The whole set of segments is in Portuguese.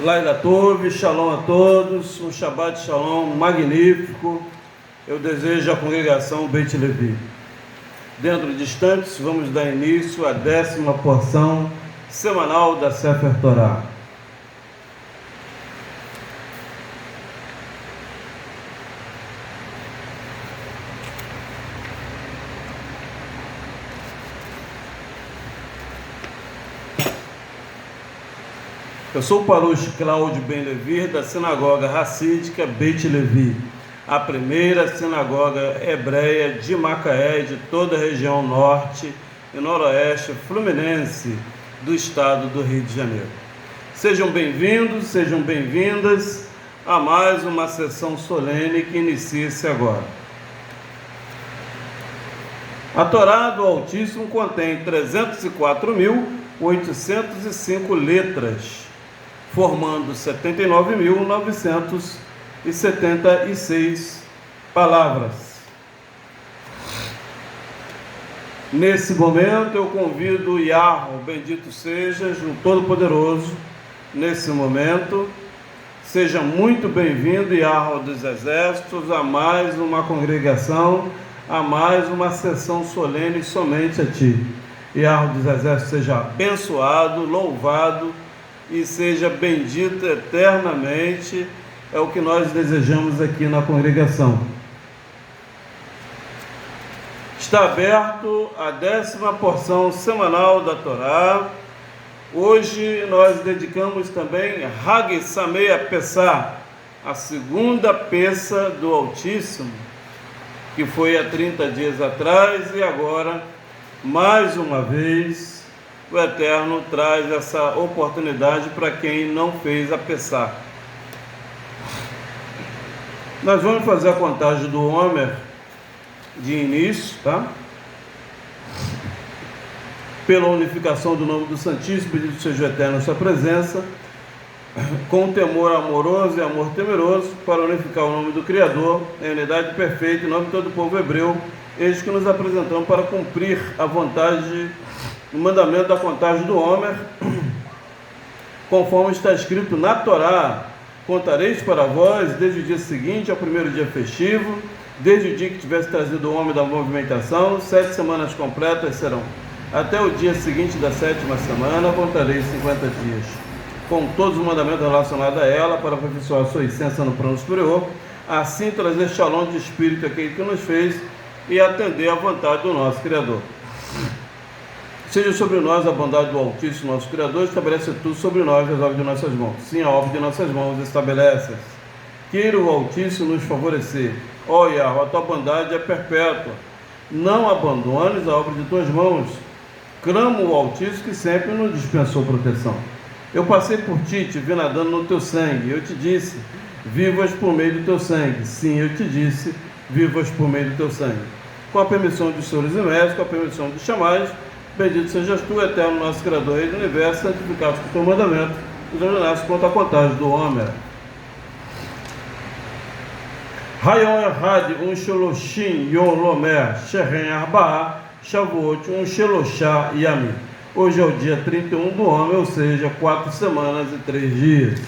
Laila Tove, shalom a todos, um Shabbat Shalom magnífico. Eu desejo à congregação Beit Levi. Dentro de instantes, vamos dar início à 10ª porção semanal da Sefer Torah. Eu sou o Parush Cláudio Ben Levi, da sinagoga Hassídica Beit Levi, a primeira sinagoga hebreia de Macaé, de toda a região norte e noroeste fluminense do estado do Rio de Janeiro. Sejam bem-vindos, sejam bem-vindas a mais uma sessão solene que inicia-se agora. A Torá do Altíssimo contém 304.805 letras, formando 79.976 palavras. Nesse momento eu convido o Yahweh, bendito sejas, o Todo-Poderoso, nesse momento, seja muito bem-vindo, Yahweh dos Exércitos, a mais uma congregação, a mais uma sessão solene somente a Ti. Yahweh dos Exércitos, seja abençoado, louvado, e seja bendito eternamente, é o que nós desejamos aqui na congregação. Está aberto a 10ª porção semanal da Torá. Hoje nós dedicamos também Hag Samei Pessah, a segunda peça do Altíssimo, que foi há 30 dias atrás, e agora, mais uma vez, o Eterno traz essa oportunidade para quem não fez a Pessah. Nós vamos fazer a contagem do Homer de início, tá? Pela unificação do nome do Santíssimo, bendito seja o Eterno em sua presença, com temor amoroso e amor temeroso, para unificar o nome do Criador, em unidade perfeita, em nome de todo o povo hebreu, eis que nos apresentamos para cumprir a vontade, o mandamento da contagem do Homer, conforme está escrito na Torá: contareis para vós desde o dia seguinte ao primeiro dia festivo, desde o dia que tivesse trazido o homem da movimentação, 7 semanas completas serão. Até o dia seguinte da 7ª semana, contareis 50 dias, com todos os mandamentos relacionados a ela, para aperfeiçoar a sua essência no plano superior, assim trazer shalom de espírito àquele que nos fez e atender à vontade do nosso Criador. Seja sobre nós a bondade do Altíssimo, nosso Criador, estabelece tudo sobre nós, as obras de nossas mãos. Sim, a obra de nossas mãos estabelece. Queira o Altíssimo nos favorecer. Ó Yahweh, a tua bondade é perpétua. Não abandones a obra de tuas mãos. Clamo o Altíssimo que sempre nos dispensou proteção. Eu passei por ti, te vi nadando no teu sangue. Eu te disse, vivas por meio do teu sangue. Sim, eu te disse, vivas por meio do teu sangue. Com a permissão dos senhores e mestres, com a permissão dos chamais, bendito sejas tu, Eterno, nosso Criador, Rei do Universo, santificado com o teu mandamento, nos ordenaste quanto à contagem do Homer. Rayon Erhad, Sheloshim, Yom Lomer, Sheren Arba'a, Shavuot, Sheloshá Yamim. Hoje é o dia 31 do Homer, ou seja, 4 semanas e 3 dias.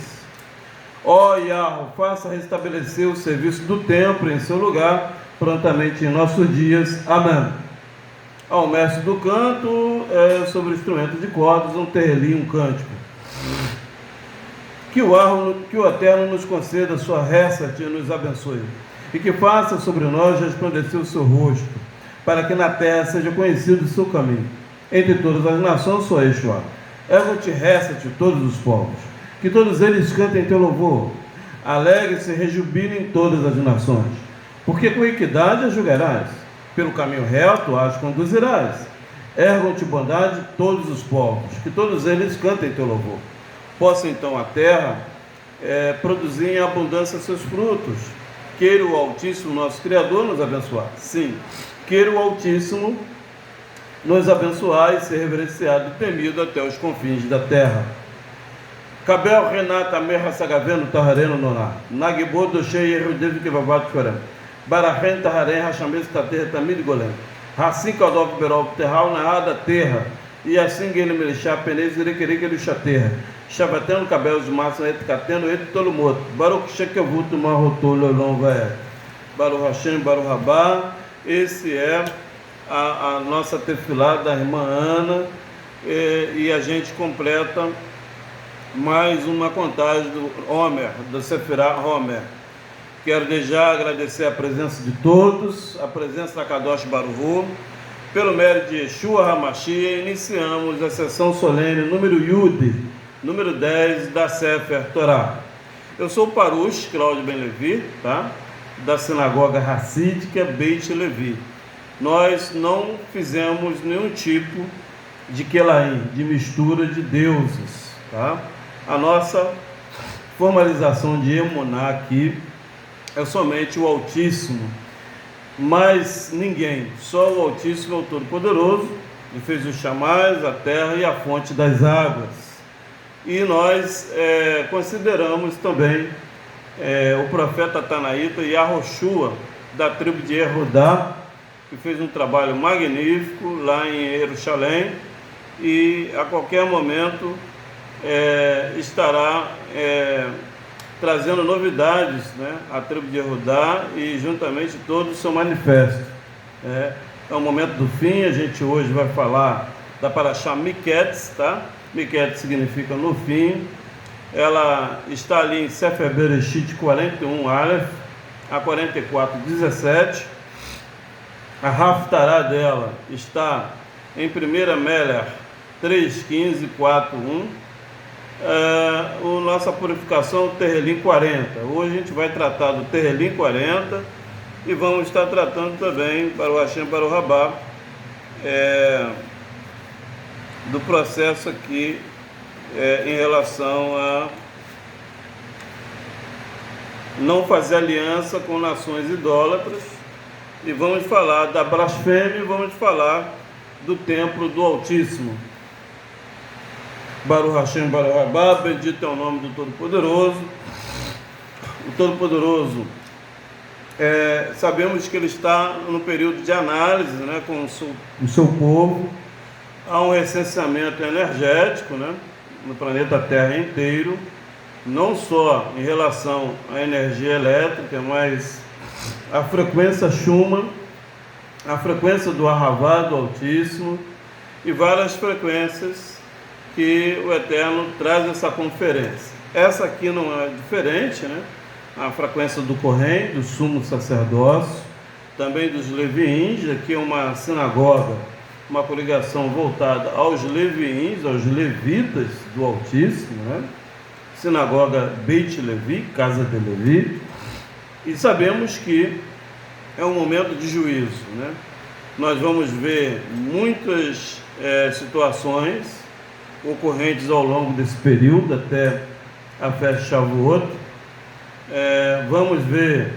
Ó Yahweh, faça restabelecer o serviço do templo em seu lugar, prontamente em nossos dias. Amém. Ao mestre do canto, sobre instrumentos de cordas, um terrelim, um cântico. Que o Eterno nos conceda sua résate e nos abençoe, e que faça sobre nós resplandecer o seu rosto, para que na terra seja conhecido o seu caminho. Entre todas as nações, só Yeshua. Ergo-te résate todos os povos, que todos eles cantem teu louvor. Alegre-se e rejubilem todas as nações, porque com equidade as julgarás. Pelo caminho reto as conduzirás. Ergam-te bondade todos os povos, que todos eles cantem teu louvor. Possa então a terra produzir em abundância seus frutos. Queira o Altíssimo, nosso Criador, nos abençoar. Sim, queira o Altíssimo nos abençoar e ser reverenciado e temido até os confins da terra. Kabel Renata Merra Sagaveno Tahareno Noná. Nagbo Doshei Erudev Kevavat Korem. Barahen Taharem Hashames Tater Tamid Golem. Hassim Kadov Berov Terral Naada Terra. e assim que ele me deixar penez, ele queria que ele chateia. Chavatendo cabelos de massa, catendo ele todo morto. Baruch Shekevut Marotolo Lonvé. Baruch Hashem, Baruch Rabá. Esse é a nossa tefilá da irmã Ana. E a gente completa mais uma contagem do Homer, do Sefirá Homer. Quero já agradecer a presença de todos, a presença da Kadosh Baruch Hu. Pelo mérito de Yeshua HaMashiach, iniciamos a sessão solene número Yud, número 10 da Sefer Torá. Eu sou o Parush Cláudio Ben Levi, tá? Da sinagoga Hassídica Beit Levi. Nós não fizemos nenhum tipo de Kelaim, de mistura de deuses, tá? A nossa formalização de Emuná aqui é somente o Altíssimo, mas ninguém, só o Altíssimo é o Todo-Poderoso, ele fez os chamais, a terra e a fonte das águas. E nós consideramos também o profeta Tanaíta Yahoshua, da tribo de Erudá, que fez um trabalho magnífico lá em Jerusalém, e a qualquer momento estará trazendo novidades, né? A tribo de Erudá e juntamente todo o seu manifesto. É o momento do fim. A gente hoje vai falar da Parashá Miketz, tá? Miketz significa no fim. Ela está ali em Sefer Bereshit 41 Aleph a 44 17. A Haftará dela está em 1 Melech 3:15 4:1. Nossa purificação, o Terrelim 40. Hoje a gente vai tratar do Terrelim 40 e vamos estar tratando também para o Hashem, para o Rabá, do processo aqui em relação a não fazer aliança com nações idólatras, e vamos falar da blasfêmia e vamos falar do templo do Altíssimo. Baruch Hashem, Baruch Rabá, bendito é o nome do Todo-Poderoso. O Todo-Poderoso, sabemos que ele está no período de análise, né, com o seu povo. Há um recenseamento energético, né, no planeta Terra inteiro, não só em relação à energia elétrica, mas a frequência Schumann, a frequência do Ahavá, do Altíssimo, e várias frequências que o Eterno traz essa conferência. Essa aqui não é diferente, né? A frequência do Kohen, do sumo sacerdócio, também dos Leviins. Aqui é uma sinagoga, uma coligação voltada aos Leviins, aos levitas do Altíssimo, né? Sinagoga Beit Levi, casa de Levi. E sabemos que é um momento de juízo, né? Nós vamos ver muitas situações ocorrentes ao longo desse período, até a festa Shavuot. Vamos ver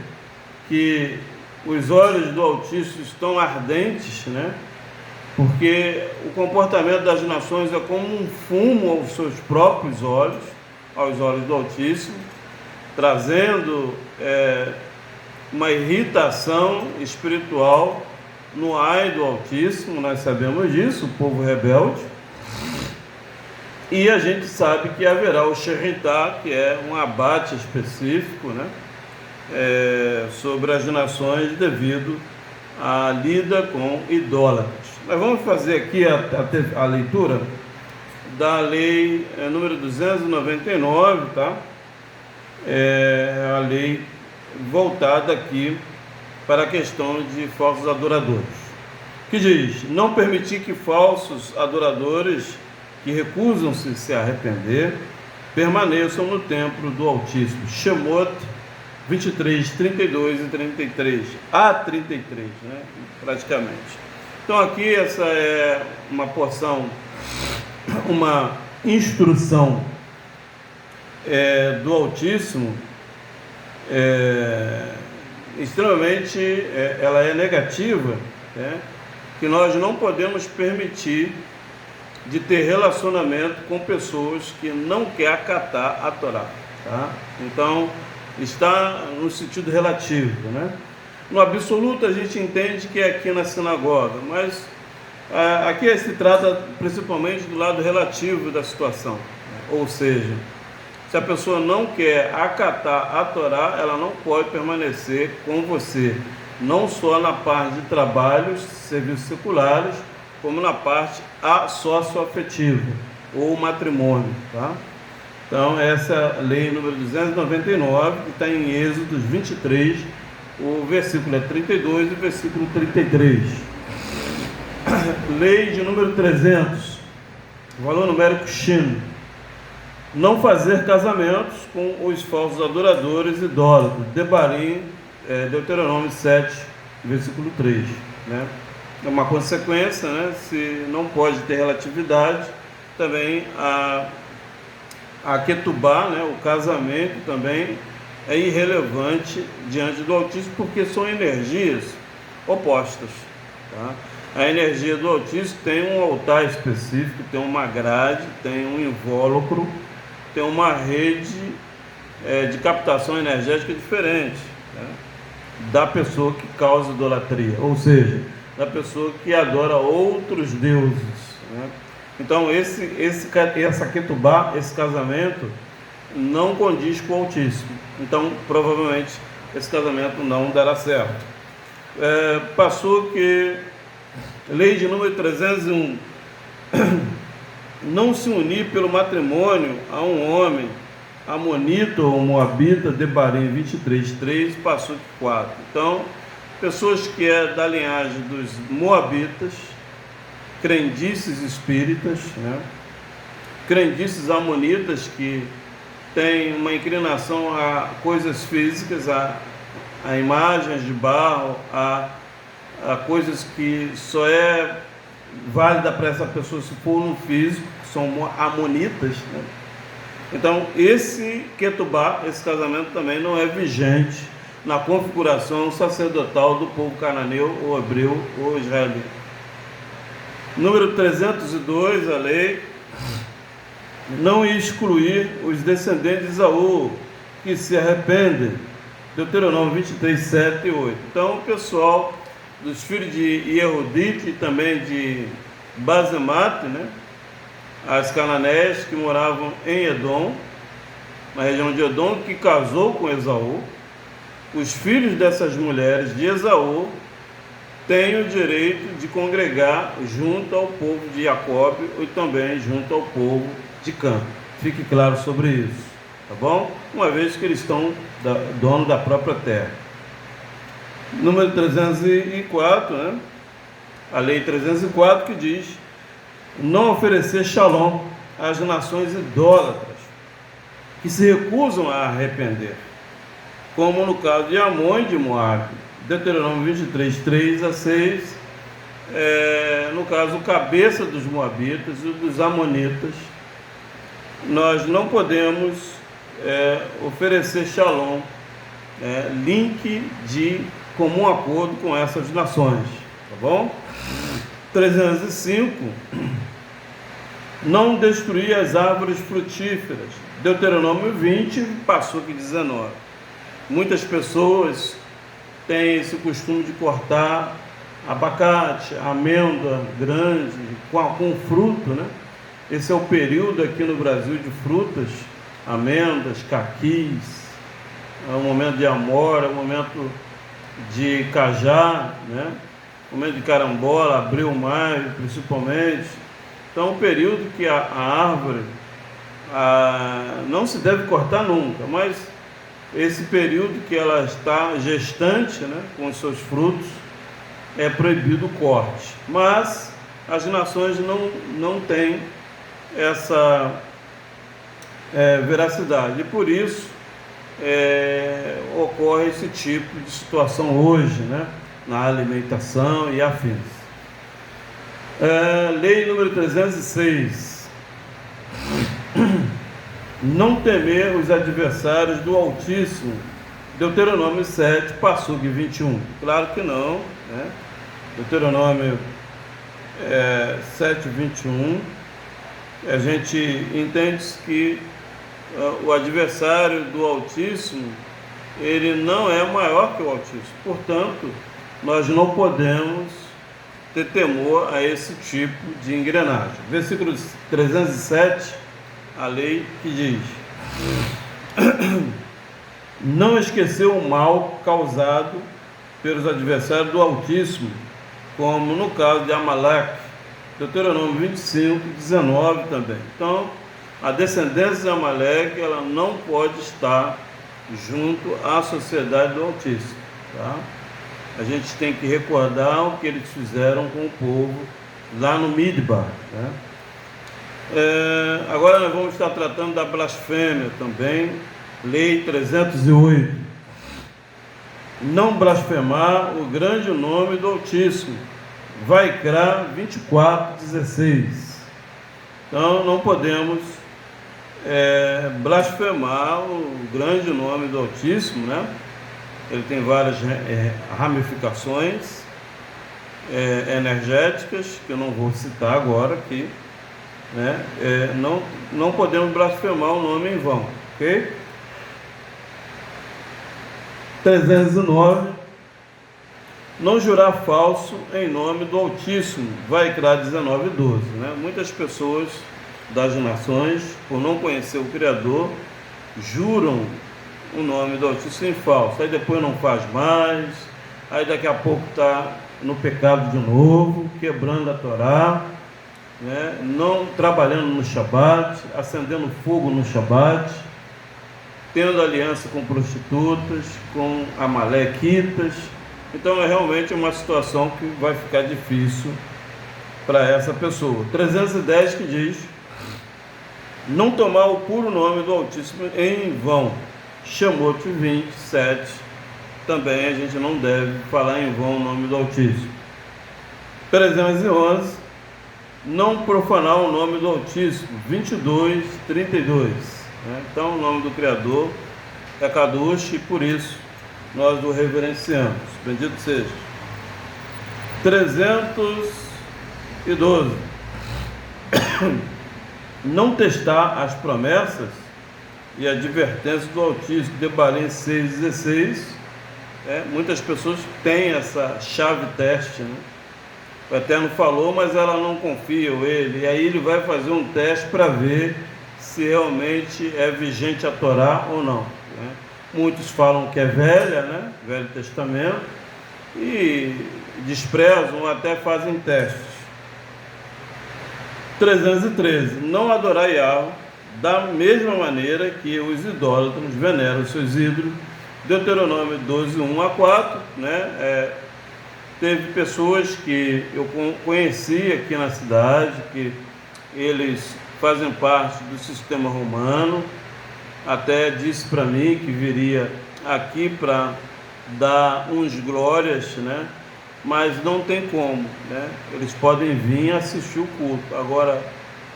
que os olhos do Altíssimo estão ardentes, né? Porque o comportamento das nações é como um fumo aos seus próprios olhos, aos olhos do Altíssimo, trazendo uma irritação espiritual no ai do Altíssimo. Nós sabemos disso, o povo rebelde. E a gente sabe que haverá o Sheritá, que é um abate específico, né, sobre as nações devido à lida com idólatras. Nós vamos fazer aqui a leitura da lei número 299, tá? A lei voltada aqui para a questão de falsos adoradores, que diz: não permitir que falsos adoradores que recusam-se se arrepender permaneçam no templo do Altíssimo. Shemot 23, 32 e 33, a 33, né, praticamente. Então aqui essa é uma porção, uma instrução do Altíssimo, extremamente, ela é negativa, né, que nós não podemos permitir de ter relacionamento com pessoas que não querem acatar a Torá, tá? Então, está no sentido relativo, né? No absoluto, a gente entende que é aqui na sinagoga, mas Aqui se trata principalmente do lado relativo da situação, ou seja, se a pessoa não quer acatar a Torá, ela não pode permanecer com você, não só na parte de trabalhos, serviços seculares, como na parte sócio-afetiva ou matrimônio, tá? Então, essa é a lei número 299, que está em Êxodo 23, o versículo é 32 e o versículo 33. Lei de número 300, valor numérico Shin. Não fazer casamentos com os falsos adoradores idólatras. Devarim, Deuteronômio 7, versículo 3. Né? É uma consequência, né? Se não pode ter relatividade, também a Ketubá, né? O casamento também é irrelevante diante do Altíssimo, porque são energias opostas. Tá? A energia do Altíssimo tem um altar específico, tem uma grade, tem um invólucro, tem uma rede de captação energética diferente, né? Da pessoa que causa idolatria, ou seja, da pessoa que adora outros deuses, né? Então essa Ketubá, esse casamento, não condiz com o Altíssimo. Então provavelmente esse casamento não dará certo. Passou que lei de número 301, não se unir pelo matrimônio a um homem amonita ou moabita, Devarim 23:3, passou que 4. Então, pessoas que da linhagem dos moabitas, crendices espíritas, né? Crendices amonitas que têm uma inclinação a coisas físicas, a imagens de barro, a coisas que só é válida para essa pessoa se for no físico, que são amonitas, né? Então esse Ketubá, esse casamento também não é vigente na configuração sacerdotal do povo cananeu, ou hebreu, ou israelita. Número 302, a lei, não excluir os descendentes de Esaú que se arrependem, Deuteronômio 23, 7 e 8. Então o pessoal dos filhos de Yehudite e também de Basemate, né? As cananeias que moravam em Edom, na região de Edom, que casou com Esaú, os filhos dessas mulheres de Esaú têm o direito de congregar junto ao povo de Jacob e também junto ao povo de Cã. Fique claro sobre isso, tá bom? Uma vez que eles estão dono da própria terra. Número 304, né? A lei 304, que diz não oferecer shalom às nações idólatras que se recusam a arrepender, como no caso de Amon e de Moabe, Deuteronômio 23, 3 a 6, no caso, cabeça dos moabitas e dos amonitas. Nós não podemos oferecer shalom, link de comum acordo com essas nações, tá bom? 305, não destruir as árvores frutíferas, Deuteronômio 20, Passuque 19. Muitas pessoas têm esse costume de cortar abacate, amêndoa grande, com fruto, né? Esse é o período aqui no Brasil de frutas, amêndoas, caquis, é um momento de amora, é um momento de cajá, né? Momento de carambola, abril, maio, principalmente. Então, um período que a árvore não se deve cortar nunca, mas esse período que ela está gestante, né, com os seus frutos, é proibido o corte. Mas as nações não têm essa veracidade, e por isso ocorre esse tipo de situação hoje, né, na alimentação e afins. Lei número 306, não temer os adversários do Altíssimo, Deuteronômio 7, Passuque 21. Claro que não, né? Deuteronômio 7, 21, a gente entende que o adversário do Altíssimo, ele não é maior que o Altíssimo, portanto, nós não podemos ter temor a esse tipo de engrenagem. Versículo 307, a lei que diz: não esqueceu o mal causado pelos adversários do Altíssimo, como no caso de Amaleque, Deuteronômio 25, 19 também. Então, a descendência de Amaleque, ela não pode estar junto à sociedade do Altíssimo, tá? A gente tem que recordar o que eles fizeram com o povo lá no Midbar, né? Agora nós vamos estar tratando da blasfêmia também, lei 308. Não blasfemar o grande nome do Altíssimo, Vaikra 24:16. Então não podemos blasfemar o grande nome do Altíssimo, né? Ele tem várias ramificações energéticas, que eu não vou citar agora aqui, né? Não podemos blasfemar o nome em vão, ok? 309. Não jurar falso em nome do Altíssimo, Vaikra 19:12, né? Muitas pessoas das nações, por não conhecer o Criador, juram o nome do Altíssimo em falso, aí depois não faz mais, aí daqui a pouco está no pecado de novo, quebrando a Torá, né? Não trabalhando no Shabat, acendendo fogo no Shabat, tendo aliança com prostitutas, com amalequitas. Então é realmente uma situação que vai ficar difícil para essa pessoa. 310 que diz: não tomar o puro nome do Altíssimo em vão. Shamote 27, também a gente não deve falar em vão o nome do Altíssimo. 311, não profanar o nome do Altíssimo, 22:32, né? Então o nome do Criador é Kadosh e por isso nós o reverenciamos. Bendito seja. 312, não testar as promessas e advertências do Altíssimo, Devarim 6:16. Muitas pessoas têm essa chave teste, né? O Eterno falou, mas ela não confia ele, e aí ele vai fazer um teste para ver se realmente é vigente a Torá ou não, né? Muitos falam que é velha, né? Velho Testamento, e desprezam ou até fazem testes. 313, não adorar Yahweh da mesma maneira que os idólatras veneram os seus ídolos. Deuteronômio 12:1-4, né? Teve pessoas que eu conheci aqui na cidade, que eles fazem parte do sistema romano, até disse para mim que viria aqui para dar uns glórias, né? Mas não tem como, né? Eles podem vir assistir o culto. Agora,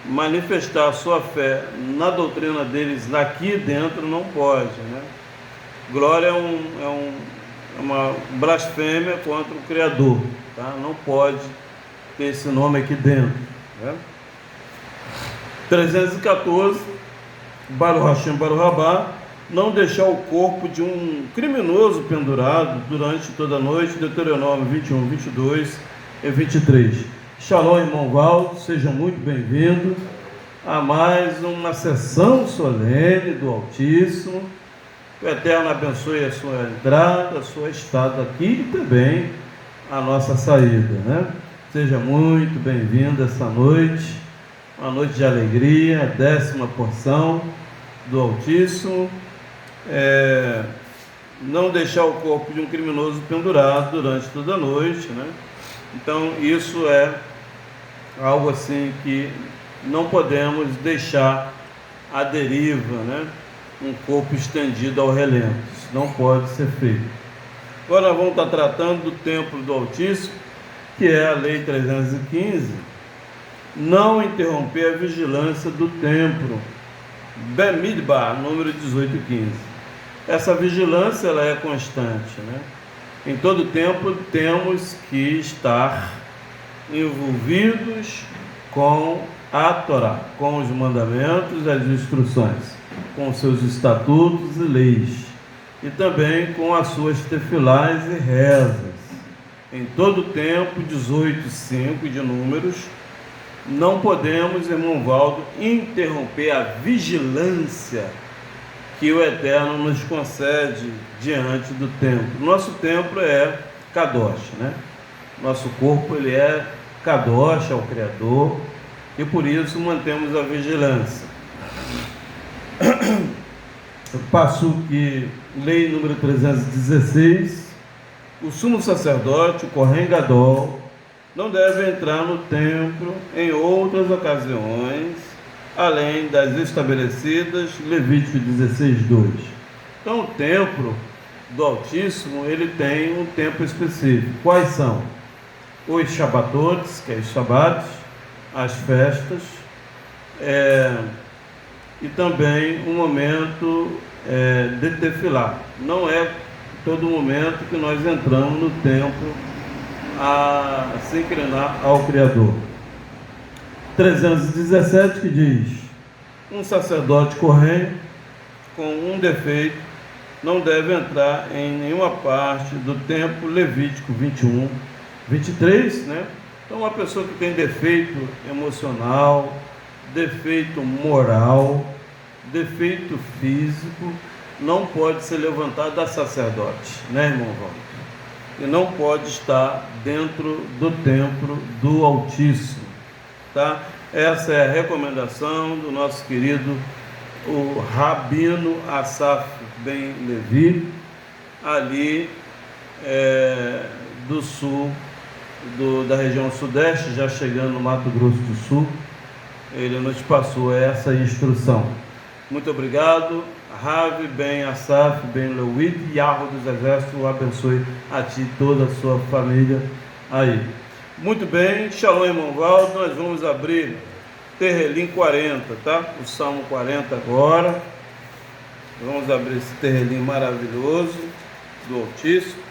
manifestar a sua fé na doutrina deles aqui dentro não pode, né? Glória é uma blasfêmia contra o Criador, tá? Não pode ter esse nome aqui dentro, né? 314, Baruch Hashem Baruch Rabá, não deixar o corpo de um criminoso pendurado durante toda a noite. Deuteronômio 21:22-23. Shalom, irmão Valdo, seja muito bem-vindo a mais uma sessão solene do Altíssimo. O Eterno abençoe a sua entrada, a sua estada aqui e também a nossa saída, né? Seja muito bem-vindo essa noite, uma noite de alegria, a 10ª porção do Altíssimo. Não deixar o corpo de um criminoso pendurado durante toda a noite, né? Então isso é algo assim que não podemos deixar à deriva, né? Um corpo estendido ao relento, isso não pode ser feito. Agora nós vamos estar tratando do templo do Altíssimo, que é a lei 315, não interromper a vigilância do templo, Bemidbar, número 18:15. Essa vigilância ela é constante, né? Em todo tempo temos que estar envolvidos com a Torá, com os mandamentos e as instruções, com seus estatutos e leis, e também com as suas tefilás e rezas. em todo o tempo, 18:5 de Números. Não podemos, irmão Valdo, interromper a vigilância que o Eterno nos concede diante do templo. Nosso templo é Kadosh, né? Nosso corpo ele é Kadosh ao Criador e por isso mantemos a vigilância. Passo que lei número 316, o sumo sacerdote, o Kohen Gadol, não deve entrar no templo em outras ocasiões, além das estabelecidas, Levítico 16:2. Então o templo do Altíssimo, ele tem um tempo específico. Quais são? Os Shabatotes, que é os Shabates, as festas, e também um momento de tefilá. Não é todo momento que nós entramos no templo a se inclinar ao Criador. 317 que diz: um sacerdote Kohen com um defeito não deve entrar em nenhuma parte do templo. Levítico 21:23, né? Então uma pessoa que tem defeito emocional, defeito moral, defeito físico, não pode ser levantado a sacerdote, né, irmão Valdo? E não pode estar dentro do templo do Altíssimo, tá? Essa é a recomendação do nosso querido o Rabino Asaf Ben Levi, ali do sul, da região sudeste, já chegando no Mato Grosso do Sul. Ele nos passou essa instrução. Muito obrigado. Rav Ben Asaf Ben Levi, Yahweh dos Exércitos, abençoe a ti e toda a sua família aí. Muito bem, Shalom, irmão Valdo. Nós vamos abrir Terrelim 40, tá? O Salmo 40 agora. Vamos abrir esse Terrelim maravilhoso do Altíssimo.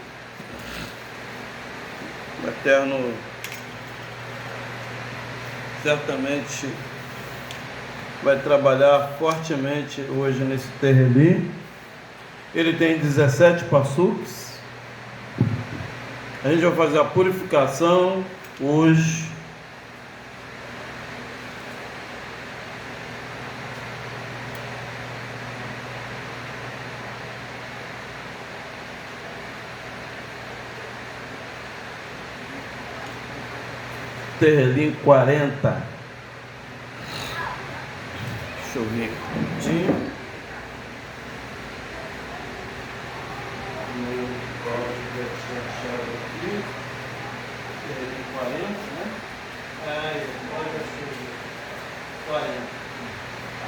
O Eterno certamente vai trabalhar fortemente hoje nesse Terrelim. Ele tem 17 passuques. A gente vai fazer a purificação hoje. Terrelim 40. Deixa eu ver aqui um pouquinho. Meu código deve ser achado aqui. Terrelim 40, né? Olha só. 40.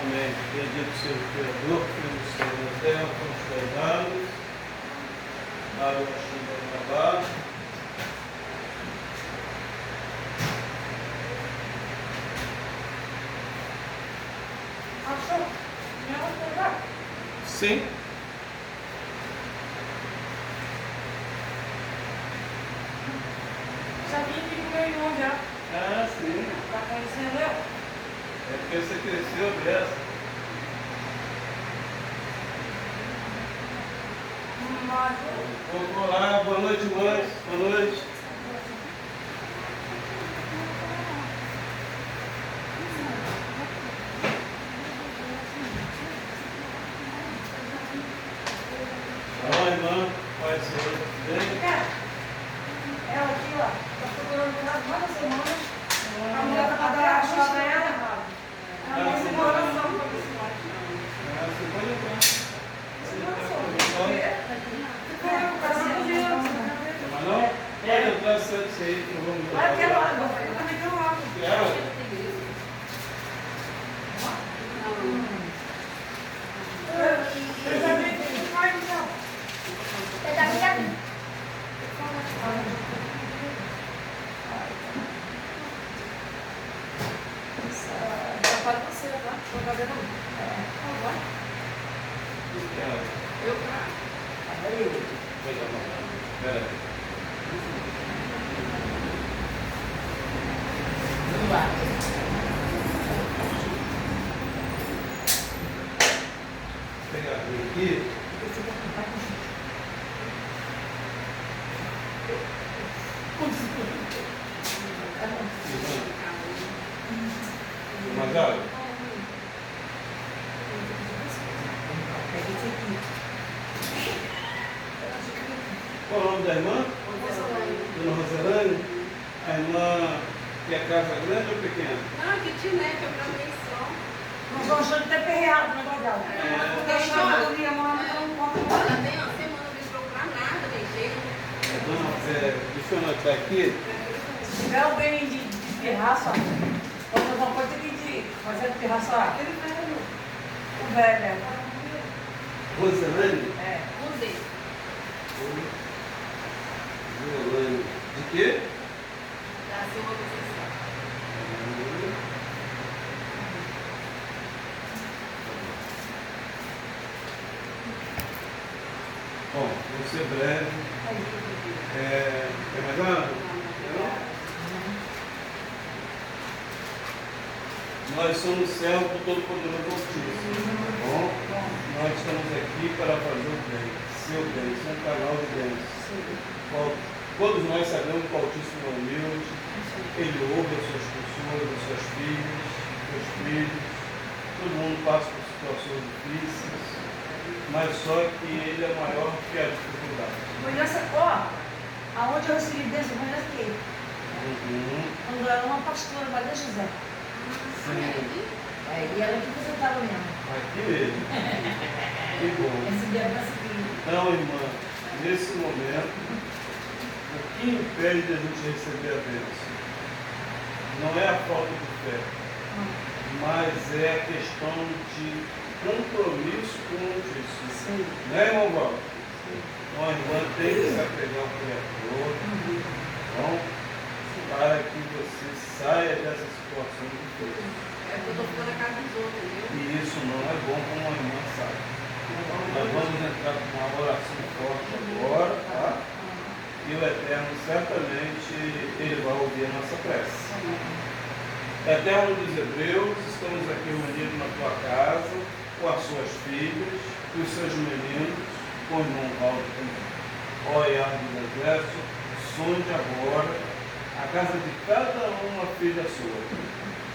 Amém. Bendito seja o Criador, Filho do céu e da terra, com os cuidados. Água chuva do trabalho. Sim. Sabia que ganhou já. Ah, sim. Tá conhecendo eu? É porque você cresceu dessa. Mas Olá, boa noite, mãe. Boa noite. Olá, irmã. Pode ser. Bem? ela aqui, ó, tá procurando casa mais da semana. A mulher tá pra dar a chave a ela. Ela não tem oração pra você. Você pode entrar. Mas não? Pode entrar certo aí que não vamos Vai, quero água. Eu também quero água. Quero. Eu já vi que não vai, então. Você tá me dando? Trabalho você, tá? Tô fazendo agora. Eu Pera. Vamos lá. Pegar aqui. Mais água? Pega esse aqui. Qual é o nome da irmã? Dona Roselane? A irmã que a casa é grande ou pequena? Não, kitnet, eu gravei só. Nós vamos achando que tá perreado o negócio dela. Porque a chave da minha mãe não conta Olha, nada. tem uma semana, não vejo procurar nada, tem jeito. Deixa eu anotar aqui. Se tiver alguém de pirraça, quando não pode ter que fazer de pirraça. Aquele velho. O velho, é. Roselane? É. Usei. Roselane. De quê? Da Silva Conceição. Bom, vou ser breve. Quer mais nada? Não? Nós somos servos do Todo-Poderoso Altíssimo, tá bom? Nós estamos aqui para fazer o bem, seu bem, ser um canal de bênção. Todos nós sabemos que o Altíssimo é humilde, Ele ouve as suas pessoas, as suas filhas, seus filhos, todo mundo passa por situações difíceis, mas só que Ele é maior que a dificuldade. Mas essa, ó, aonde eu recebi bênção foi aqui. Quando eu era uma pastora, Maria José. Sim. É, e ela aqui que você estava mesmo. Aqui mesmo. Que bom. Recebi a bênção aqui. Então, irmã, nesse momento, o que impede de a gente receber a bênção? Não é a falta de fé, mas é a questão de compromisso com o Cristo. Sim. Né, irmão Valdo? Então, a irmã tem que se apegar ao Criador, então, para que você saia dessa situação difícil. É que eu tô ficando na casa dos outros, viu? E isso não é bom como a irmã sabe. Nós vamos entrar com uma oração forte agora, tá? E o Eterno certamente Ele vai ouvir a nossa prece. Eterno dos Hebreus, estamos aqui reunidos na tua casa, com as suas filhas, com os seus meninos, com o irmão Valdo também. Ó Yahweh do Exército, sonde agora a casa de cada uma filha sua.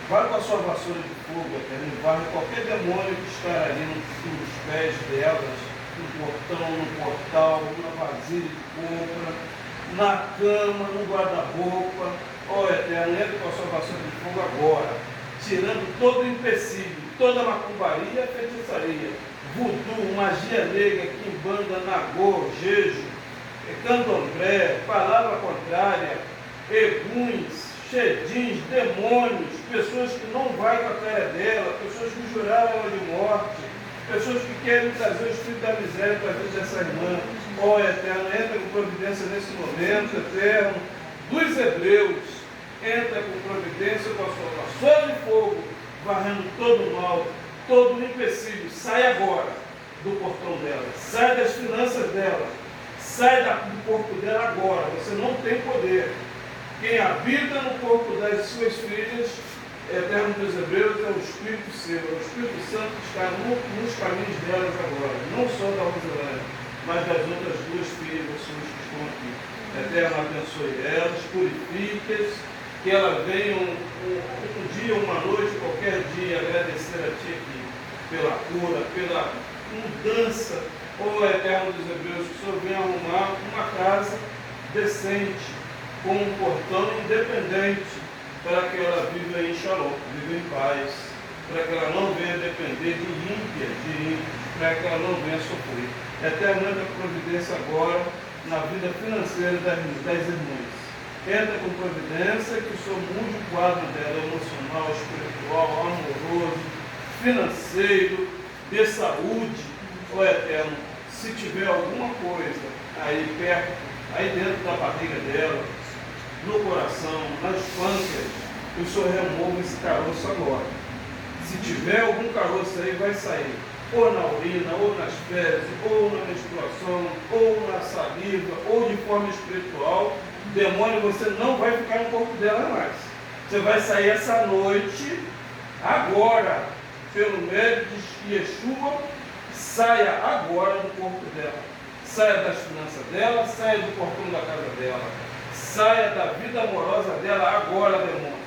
Vai com a sua vassoura de fogo, Eterno, e varre qualquer demônio que está ali nos pés delas, no portão, no portal, na vasilha de compra, na cama, no guarda-roupa. Ó Eterno, entra com a sua vassoura de fogo agora, tirando todo o empecilho, toda a macumbaria e feitiçaria, voodoo, magia negra, quimbanda, nagô, jejo, candomblé, palavra contrária, eguns, xedins, demônios, pessoas que não vai com a cara dela, pessoas que juraram ela de morte, pessoas que querem trazer o espírito da miséria para a vida dessa irmã. Ó Eterno, entra com providência nesse momento, Eterno, dos Hebreus, entra com providência com a sua vassoura de fogo, varrendo todo o mal, todo o empecilho. Sai agora do portão dela, sai das finanças dela, sai do corpo dela agora. Você não tem poder. Quem habita no corpo das suas filhas, Eterno dos Hebreus, é o Espírito seu. O Espírito Santo está nos caminhos delas agora, não só da Roselane, mas das outras duas filhas suas que estão aqui. Eterno, abençoe elas, purifique-as, que elas venham um dia, uma noite, qualquer dia, agradecer a Ti aqui pela cura, pela mudança. Ó Eterno dos Hebreus, que o Senhor venha arrumar uma casa decente, com um portão independente, para que ela viva em shalom, viva em paz, para que ela não venha depender de ímpios, para que ela não venha sofrer. Eterno, a providência agora na vida financeira das irmãs. Entra com providência, que o Senhor mude o quadro dela, emocional, espiritual, amoroso, financeiro, de saúde. Ó Eterno, se tiver alguma coisa aí perto, aí dentro da barriga dela, no coração, nas pâncreas, que o Senhor remova esse caroço agora. Se tiver algum caroço aí, vai sair, ou na urina, ou nas fezes, ou na menstruação, ou na saliva, ou de forma espiritual. Demônio, você não vai ficar no corpo dela mais. Você vai sair essa noite, agora, pelo mérito de Yeshua, saia agora do corpo dela. Saia das finanças dela, saia do portão da casa dela. Saia da vida amorosa dela agora, demônio.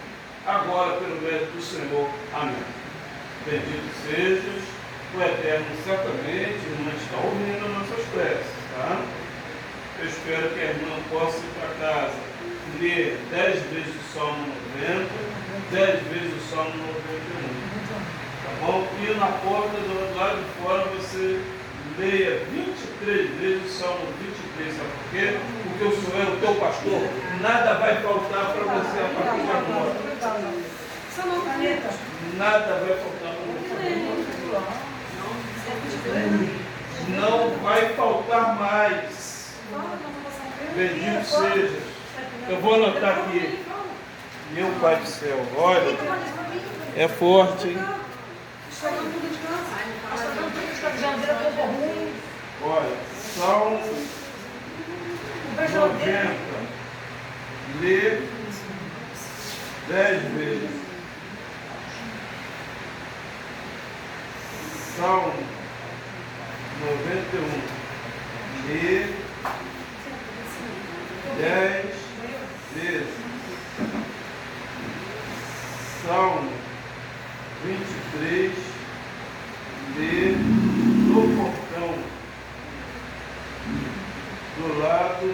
agora pelo mérito do Senhor. Amém. Bendito sejas, o Eterno certamente, irmã, está ouvindo nossas preces, tá? Eu espero que a irmã possa ir para casa, ler 10 vezes o Salmo 90, 10 vezes o Salmo 91. Tá bom? E na porta do lado de fora você leia 23 vezes o Salmo 23. Sabe por quê? Porque o Senhor é o teu pastor. Nada vai faltar para você a partir de agora. Nada vai faltar para você. Não vai faltar mais. Bendito seja. Eu vou anotar aqui. Meu Pai do céu, olha. É forte, hein? Olha, Salmo 90. Lê 10 vezes. Salmo 91. Lê 10 vezes. Salmo 23. Lê no portão do lado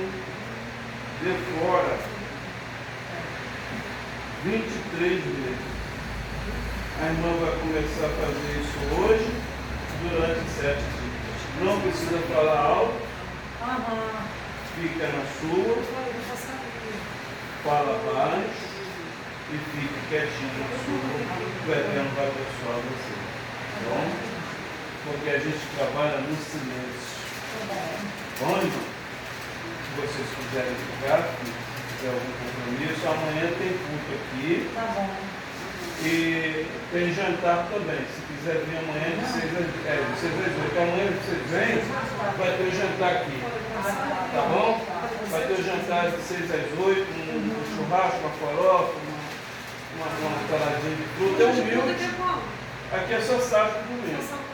de fora 23 vezes. A irmã vai começar a fazer isso hoje durante 7 dias. Não precisa falar alto. Fica na sua. Fala baixo. E fique quietinho na sua. O Eterno vai abençoar você. Tá bom? Porque a gente trabalha no silêncio. Bom, irmão? Se vocês quiserem ficar, se tiver algum compromisso, amanhã tem culto aqui. Tá bom. E tem jantar também. Se quiser vir amanhã de 6 às 8. Amanhã vocês vêm, vai ter o jantar aqui. Tá bom? Vai ter o jantar de 6 às 8, um churrasco, uma farofa, uma saladinha de fruta. É humilde. Aqui é só sábado e domingo.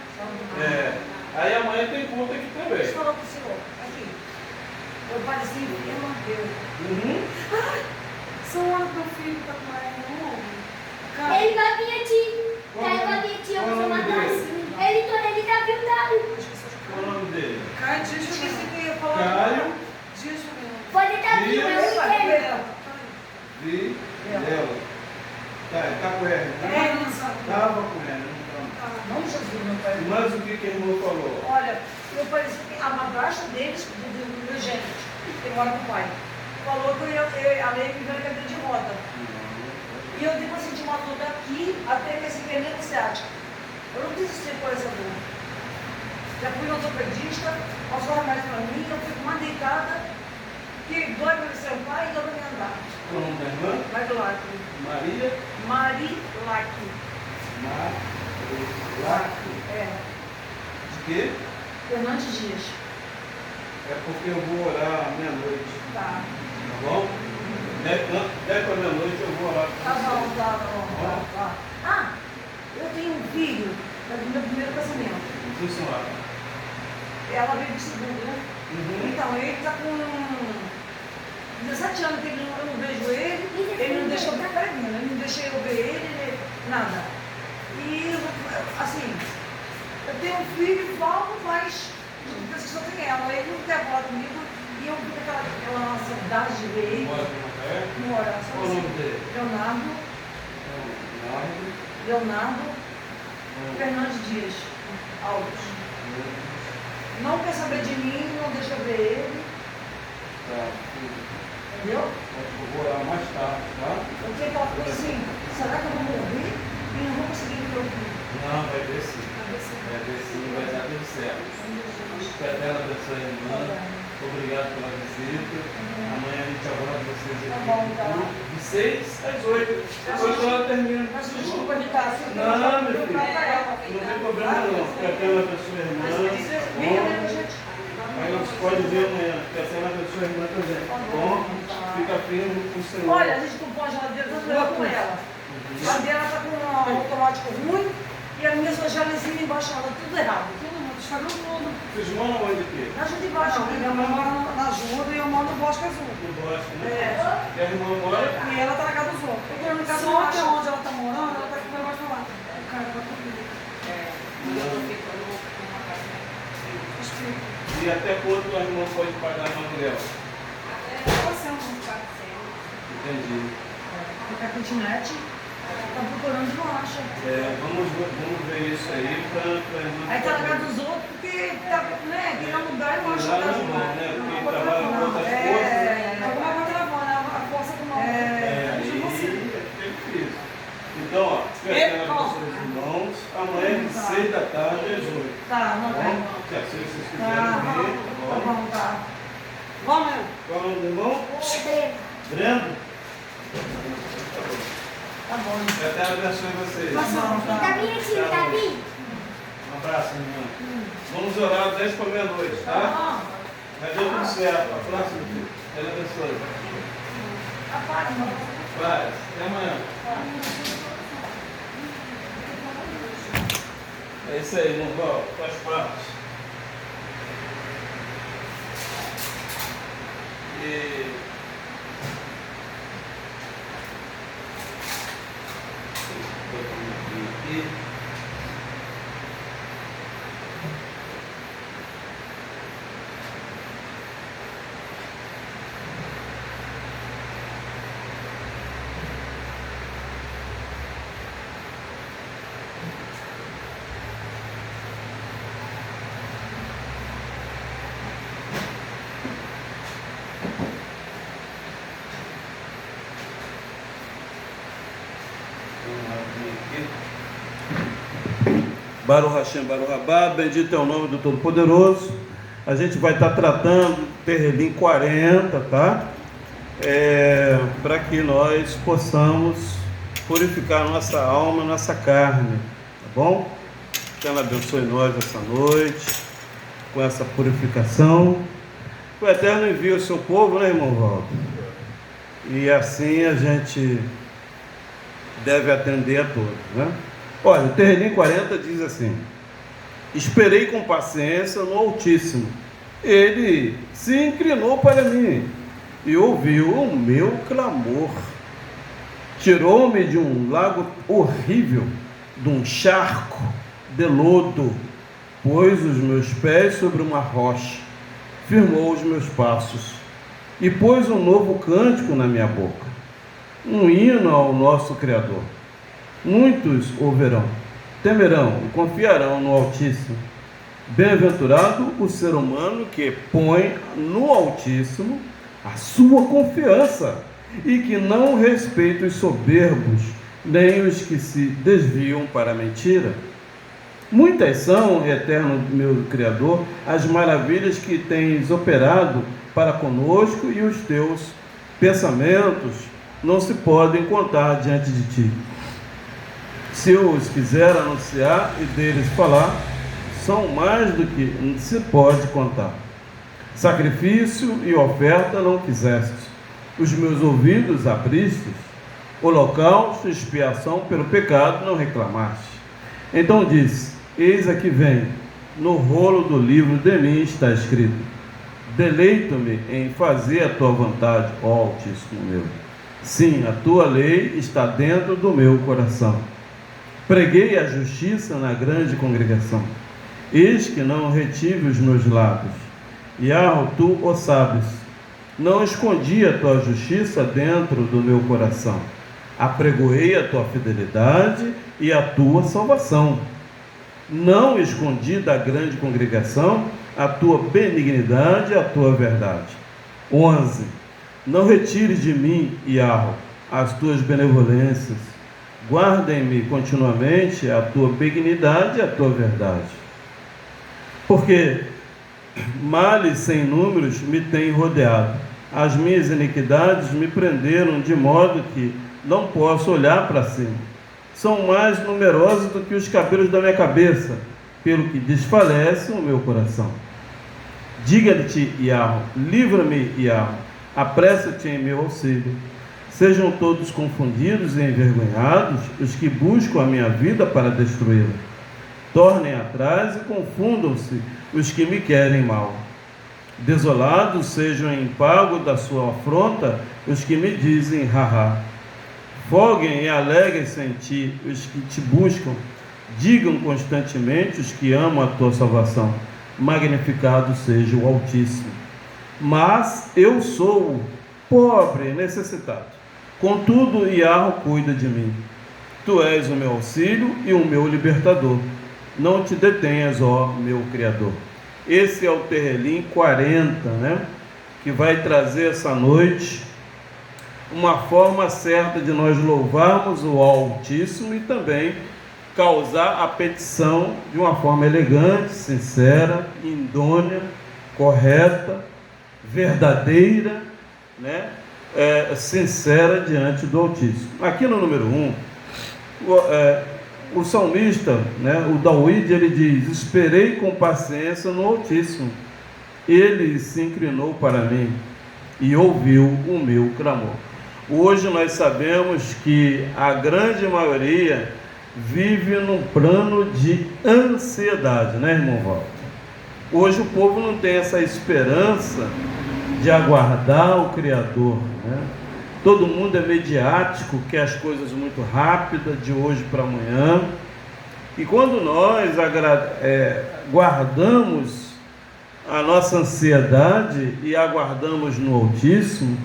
Aí amanhã tem culto aqui também. Deixa eu falar pro senhor. Aqui. Eu pareci enferma dele. Senhora, meu filho tá com ela. Ele vai vir aqui. Ele vai vir aqui, eu vou matar assim. Ele tá vindo. Qual o nome dele? Caio, deixa eu ver se eu ia falar. Caio. Deixa eu ver. Pode estar vindo, eu entendo. Vilela. Tá com R, né? Não sabe. Tava com R, não Não, Jesus, meu pai. Mas o que a irmã falou? Olha, eu pareci que a madrasta deles, do gênero, que mora com o pai, falou que a lei me veio na cadeira de roda. E eu tipo assim, de uma dor daqui até esse veneno ciático. Eu não quis ser por essa dor. Já fui no ortopedista, passou remédio pra mim, eu fui com uma deitada, que dói pra ser o pai e dói pra me andar. Qual o nome da irmã? Vai do lado. Maria? Marilac. Marilac. De quê? Fernandes Dias. É porque eu vou orar à meia-noite. Tá. Tá bom? 10 para meia-noite eu vou orar. Tá bom, tá bom. Tá. Ah, eu tenho um filho do meu primeiro casamento. Sim, senhora. Ela veio de segundo, né? Então, ele tá com 17 anos que eu não vejo ele não deixa eu ver ele não deixa eu ver ele, nada. E, assim, eu tenho um filho, falo, mas penso que só tem ela. Ele não quer falar comigo e eu fico aquela ansiedade de ver ele. Mora aqui na Caé? Mora, só Qual o nome dele? Leonardo Fernandes Dias Alves. Não quer saber de mim, não deixa eu ver ele. Tá. Entendeu? Eu vou orar mais tarde, tá? Porque ele falou assim, será que eu vou morrer e não vou conseguir ver o filho? Não, vai ver sim. Vai ver sim, vai dar tudo certo. Que a Deus abençoe a irmã. Obrigado pela visita. Amanhã a gente aguarda vocês aqui. Tá bom, tá. De 6 às 8. 8 horas termina. Mas desculpa de estar assim. Não, meu filho. Não tem problema não. Que a Deus abençoe a irmã. Venha, né, gente? Aí você pode vir amanhã. Que a Deus abençoe a irmã também. Tá bom? Fica firme com o Senhor. Olha, a gente comprou a geladeira, tanto eu com ela. A dela tá com um automático ruim e a minha sua gelezinha embaixo, ela tudo errado. Tudo Está no fundo. Vocês moram onde aqui? Na Junta de Baixo. Minha mãe mora na Junta e eu moro no Bosque Azul. No Bosque, né? É. E a irmã mora? E ela tá na casa dos outros. Eu tô na casa Só dos que outros. Onde ela tá morando, ela tá aqui pra baixo lá. O cara tá comigo. Eu tô ficando numa casa. Explica. E até quanto a irmã pode pagar no aluguel? Entendi. Porque a kitnet tá procurando e não acha. Vamos ver isso aí pra irmã. Aí tá na casa dos outros porque tá, né? Aqui no lugar e não acha a casa Não, lá. né? Porque trabalha com outras coisas. Alguma coisa telefone, a força do mal. Aí é difícil. Então, ó, pegando para os seus irmãos, amanhã de 6 da tarde às 8. Tá, não Tá tem. bom? Se assim vocês Tá, quiserem vir, tá bom? bom, tá. Vamos, meu. Qual é o nome do irmão? Brendo? Tá bom. Que até abençoe vocês. Tá bom, tá. Um abraço, irmão. Vamos orar às 10 para meia-noite, tá? Mas deu tudo certo. Um abraço, meu filho. Deus abençoe. Paz. Até amanhã. É isso aí, irmão Val. Faz parte. E Baruch Hashem, Baruch Rabá, bendito é o nome do Todo-Poderoso. A gente vai estar tratando Terrelim 40, tá? Para que nós possamos purificar nossa alma, nossa carne, tá bom? Que ela abençoe nós essa noite, com essa purificação. O Eterno envia o seu povo, né, irmão Walter? E assim a gente deve atender a todos, né? Olha, o Terrelim 40 diz assim: esperei com paciência no Altíssimo, ele se inclinou para mim e ouviu o meu clamor, tirou-me de um lago horrível, de um charco de lodo, pôs os meus pés sobre uma rocha, firmou os meus passos e pôs um novo cântico na minha boca, um hino ao nosso Criador. Muitos ouvirão, temerão e confiarão no Altíssimo. Bem-aventurado o ser humano que põe no Altíssimo a sua confiança e que não respeita os soberbos, nem os que se desviam para a mentira. Muitas são, eterno meu Criador, as maravilhas que tens operado para conosco, e os teus pensamentos não se podem contar diante de ti. Se eu os quiser anunciar e deles falar, são mais do que se pode contar. Sacrifício e oferta não quiseste, os meus ouvidos abristes, holocausto e expiação pelo pecado não reclamaste. Então disse: eis aqui vem, no rolo do livro de mim está escrito: deleito-me em fazer a tua vontade, ó Altíssimo meu. Sim, a tua lei está dentro do meu coração. Preguei a justiça na grande congregação. Eis que não retive os meus lábios. Yahweh, tu o sabes. Não escondi a tua justiça dentro do meu coração. Apregoei a tua fidelidade e a tua salvação. Não escondi da grande congregação a tua benignidade e a tua verdade. 11. Não retires de mim, Yahweh, as tuas benevolências. Guardem-me continuamente a tua benignidade e a tua verdade. Porque males sem números me têm rodeado. As minhas iniquidades me prenderam de modo que não posso olhar para cima. São mais numerosos do que os cabelos da minha cabeça, pelo que desfalece o meu coração. Diga-te, Yahweh, livra-me, Yahweh, apressa-te em meu auxílio. Sejam todos confundidos e envergonhados os que buscam a minha vida para destruí-la. Tornem atrás e confundam-se os que me querem mal. Desolados sejam em pago da sua afronta os que me dizem haha. Foguem e alegrem-se em ti os que te buscam. Digam constantemente os que amam a tua salvação. Magnificado seja o Altíssimo. Mas eu sou pobre e necessitado. Contudo, Iarro cuida de mim. Tu és o meu auxílio e o meu libertador. Não te detenhas, ó meu Criador. Esse é o Terrelim 40, né? Que vai trazer essa noite uma forma certa de nós louvarmos o Altíssimo e também causar a petição de uma forma elegante, sincera, idônea, correta, verdadeira, né? Sincera diante do Altíssimo. Aqui no número 1, o salmista, né, o David, ele diz: esperei com paciência no Altíssimo, ele se inclinou para mim e ouviu o meu clamor. Hoje nós sabemos que a grande maioria vive num plano de ansiedade, né, irmão Walter? Hoje o povo não tem essa esperança de aguardar o Criador, né? Todo mundo é mediático, quer as coisas muito rápidas, de hoje para amanhã. E quando nós guardamos a nossa ansiedade e aguardamos no Altíssimo,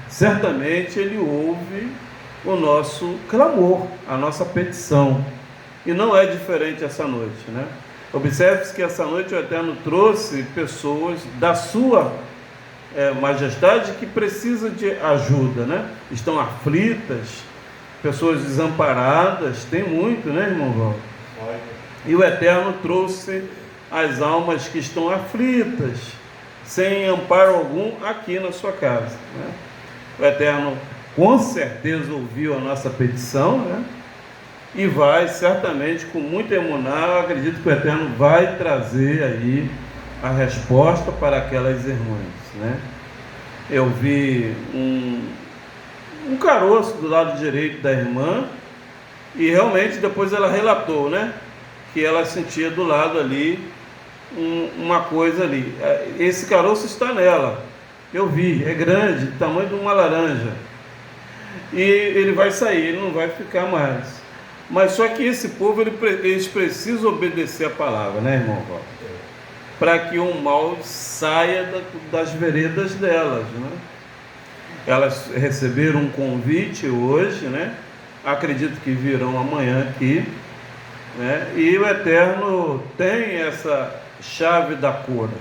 certamente Ele ouve o nosso clamor, a nossa petição. E não é diferente essa noite, né? Observe-se que essa noite o Eterno trouxe pessoas da sua majestade que precisam de ajuda, né? Estão aflitas, pessoas desamparadas, tem muito, né, irmão Walter? E o Eterno trouxe as almas que estão aflitas, sem amparo algum, aqui na sua casa, né? O Eterno com certeza ouviu a nossa petição, né? E vai certamente, com muita emuná, eu acredito que o Eterno vai trazer aí a resposta para aquelas irmãs, né? Eu vi um caroço do lado direito da irmã e realmente depois ela relatou, né, que ela sentia do lado ali uma coisa ali. Esse caroço está nela, eu vi, é grande, tamanho de uma laranja, e ele vai sair, ele não vai ficar mais. Mas só que esse povo, eles precisam obedecer a palavra, né, irmão Walter? Para que o mal saia das veredas delas, né? Elas receberam um convite hoje, né? Acredito que virão amanhã aqui, né? E o Eterno tem essa chave da cura,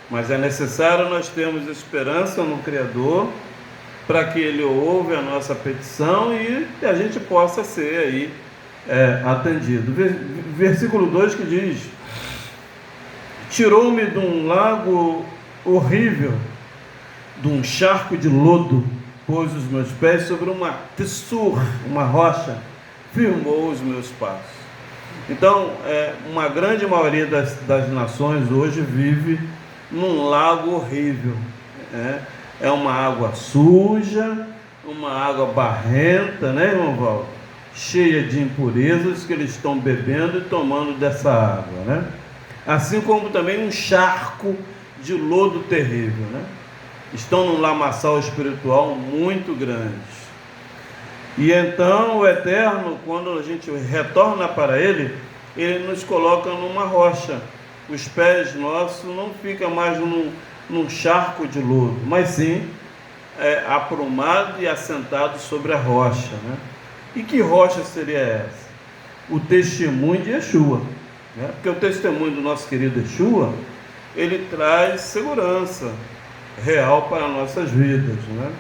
mas é necessário nós termos esperança no Criador para que Ele ouve a nossa petição e a gente possa ser aí atendido. Versículo 2 que diz: tirou-me de um lago horrível, de um charco de lodo, pôs os meus pés sobre uma tessur, uma rocha, firmou os meus passos. Então, uma grande maioria das nações hoje vive num lago horrível, é uma água suja, uma água barrenta, né, irmão Valdo? Cheia de impurezas que eles estão bebendo e tomando dessa água, né? Assim como também um charco de lodo terrível, né? Estão num lamaçal espiritual muito grande. E então o Eterno, quando a gente retorna para Ele, Ele nos coloca numa rocha. Os pés nossos não ficam mais num charco de lodo, mas sim aprumado e assentado sobre a rocha, né? E que rocha seria essa? O testemunho de Yeshua, né? Porque o testemunho do nosso querido Yeshua, ele traz segurança real para nossas vidas, né?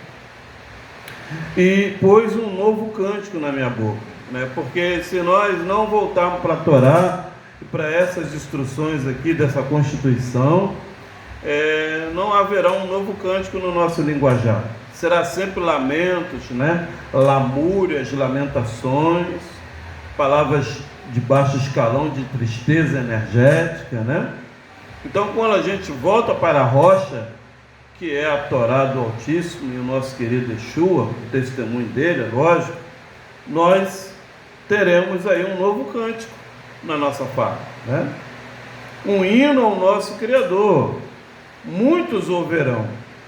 E pôs um novo cântico na minha boca, né? Porque se nós não voltarmos para a Torá e para essas instruções aqui dessa Constituição, não haverá um novo cântico no nosso linguajar. Será sempre lamentos, né? Lamúrias, lamentações, palavras de baixo escalão, de tristeza energética, né? Então, quando a gente volta para a rocha, que é a Torá do Altíssimo e o nosso querido Yeshua, o testemunho dele, é lógico, nós teremos aí um novo cântico, na nossa fala, né? Um hino ao nosso Criador. Muitos ouvirão,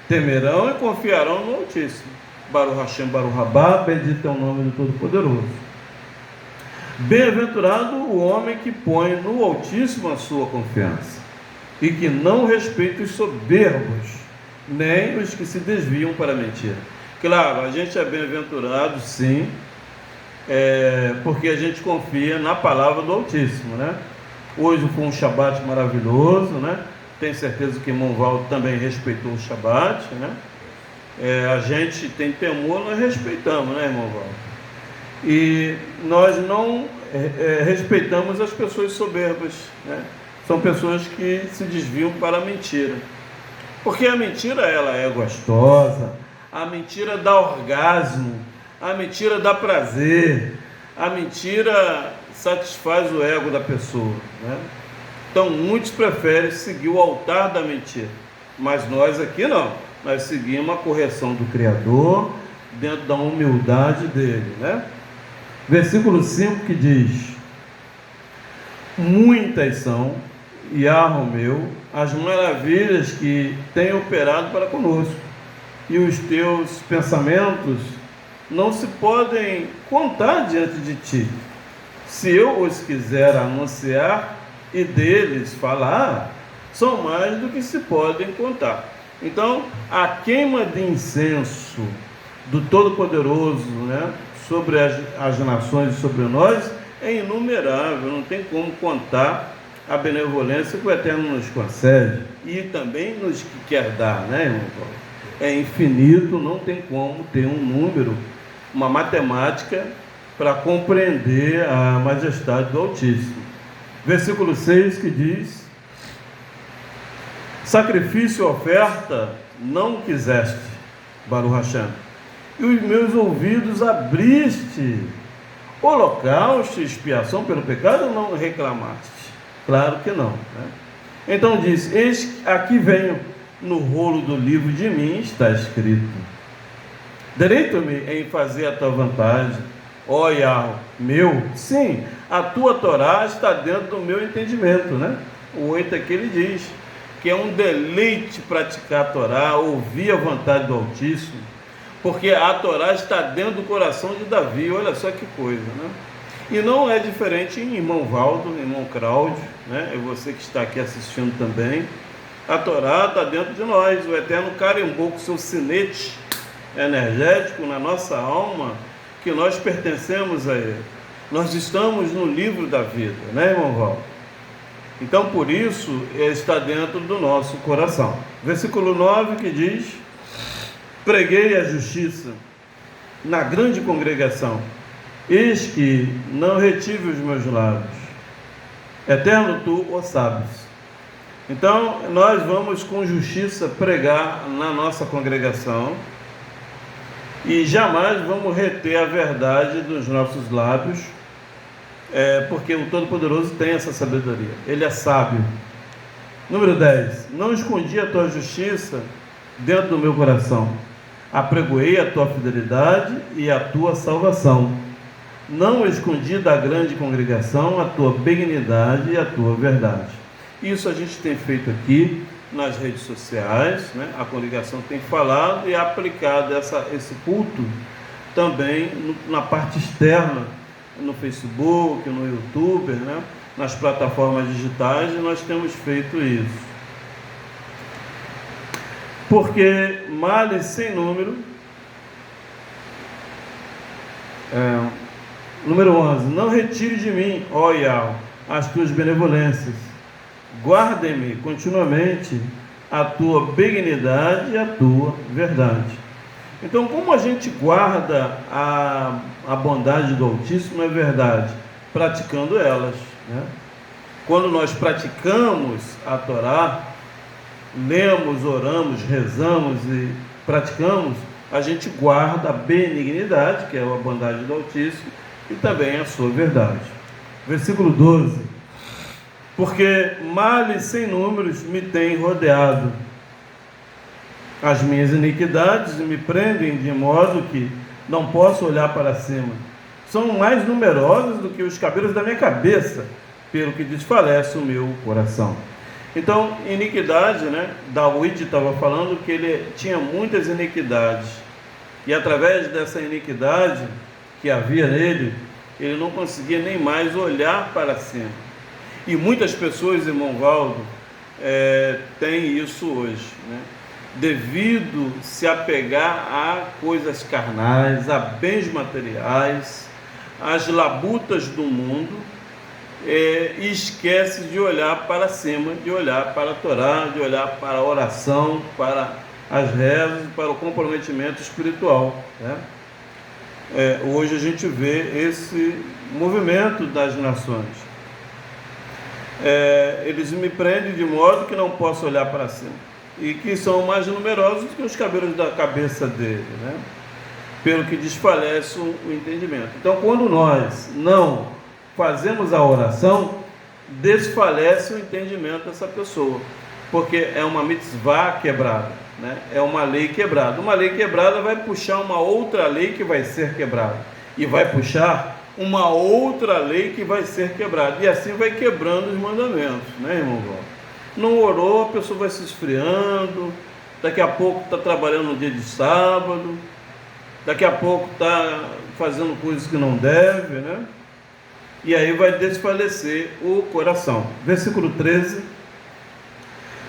temerão e confiarão no Altíssimo. Baruch Hashem, Baruch Rabá, bendito é o nome do Todo-Poderoso. Bem-aventurado o homem que põe no Altíssimo a sua confiança e que não respeita os soberbos, nem os que se desviam para a mentira. Claro, a gente é bem-aventurado, sim, porque a gente confia na palavra do Altíssimo, né? Hoje foi um Shabat maravilhoso, né? Tenho certeza que irmão Valdo também respeitou o Shabat, né? A gente tem temor, nós respeitamos, né, irmão Valdo? E nós não respeitamos as pessoas soberbas, né? São pessoas que se desviam para a mentira. Porque a mentira, ela é gostosa, a mentira dá orgasmo, a mentira dá prazer, a mentira satisfaz o ego da pessoa, né? Então muitos preferem seguir o altar da mentira, mas nós aqui não, nós seguimos a correção do Criador dentro da humildade dele, né? Versículo 5 que diz: muitas são, Yahweh meu, as maravilhas que tem operado para conosco, e os teus pensamentos não se podem contar diante de ti. Se eu os quiser anunciar e deles falar, são mais do que se podem contar. Então, a queima de incenso do Todo-Poderoso, né, sobre as nações e sobre nós é inumerável, não tem como contar a benevolência que o Eterno nos concede e também nos quer dar, né, irmão Paulo? É infinito, não tem como ter um número, uma matemática para compreender a majestade do Altíssimo. Versículo 6 que diz: sacrifício e oferta não quiseste, Baruch Hashem, e os meus ouvidos abriste. Holocausto e expiação pelo pecado não reclamaste? Claro que não, né? Então diz: eis aqui venho, no rolo do livro de mim está escrito. Deleito-me em fazer a tua vontade, ó Yahweh meu. Sim, a tua Torá está dentro do meu entendimento, né? O 8 aqui ele diz que é um deleite praticar a Torá, ouvir a vontade do Altíssimo, porque a Torá está dentro do coração de Davi. Olha só que coisa, né? E não é diferente em irmão Valdo, irmão Cláudio, né? É você que está aqui assistindo também. A Torá está dentro de nós. O Eterno carimbou com seu sinete energético na nossa alma que nós pertencemos a Ele. Nós estamos no livro da vida, né, irmão Valdo? Então, por isso, está dentro do nosso coração. Versículo 9 que diz: preguei a justiça na grande congregação, eis que não retive os meus lábios. Eterno, tu o sabes. Então, nós vamos com justiça pregar na nossa congregação e jamais vamos reter a verdade dos nossos lábios, porque o Todo-Poderoso tem essa sabedoria, Ele é sábio. Número 10, não escondi a tua justiça dentro do meu coração, apregoei a tua fidelidade e a tua salvação. Não escondi da grande congregação a tua benignidade e a tua verdade. Isso a gente tem feito aqui nas redes sociais, né? A congregação tem falado e aplicado esse culto também na parte externa, no Facebook, no YouTube, né? Nas plataformas digitais, e nós temos feito isso. Porque males sem número. Número 11, não retire de mim, ó Yahweh, as tuas benevolências. Guarde-me continuamente a tua benignidade e a tua verdade. Então, como a gente guarda a bondade do Altíssimo, é verdade, praticando elas, né? Quando nós praticamos a Torá, lemos, oramos, rezamos e praticamos, a gente guarda a benignidade, que é a bondade do Altíssimo, e também a sua verdade. Versículo 12: porque males sem números me têm rodeado, as minhas iniquidades me prendem de modo que não posso olhar para cima, são mais numerosas do que os cabelos da minha cabeça, pelo que desfalece o meu coração. Então, iniquidade, né? David estava falando que ele tinha muitas iniquidades, e através dessa iniquidade que havia nele, ele não conseguia nem mais olhar para cima. E muitas pessoas, irmão Valdo, têm isso hoje, né? Devido se apegar a coisas carnais, a bens materiais, às labutas do mundo, e esquece de olhar para cima, de olhar para a Torá, de olhar para a oração, para as rezas, para o comprometimento espiritual, né? Hoje a gente vê esse movimento das nações. Eles me prendem de modo que não posso olhar para cima, e que são mais numerosos do que os cabelos da cabeça dele, né? Pelo que desfalece o entendimento. Então, quando nós não fazemos a oração, desfalece o entendimento dessa pessoa, porque é uma mitzvah quebrada, né? É uma lei quebrada. Uma lei quebrada vai puxar uma outra lei que vai ser quebrada, e vai puxar uma outra lei que vai ser quebrada, e assim vai quebrando os mandamentos, né, irmão? Não orou, a pessoa vai se esfriando, daqui a pouco está trabalhando no dia de sábado, daqui a pouco está fazendo coisas que não deve, né? E aí vai desfalecer o coração. Versículo 13: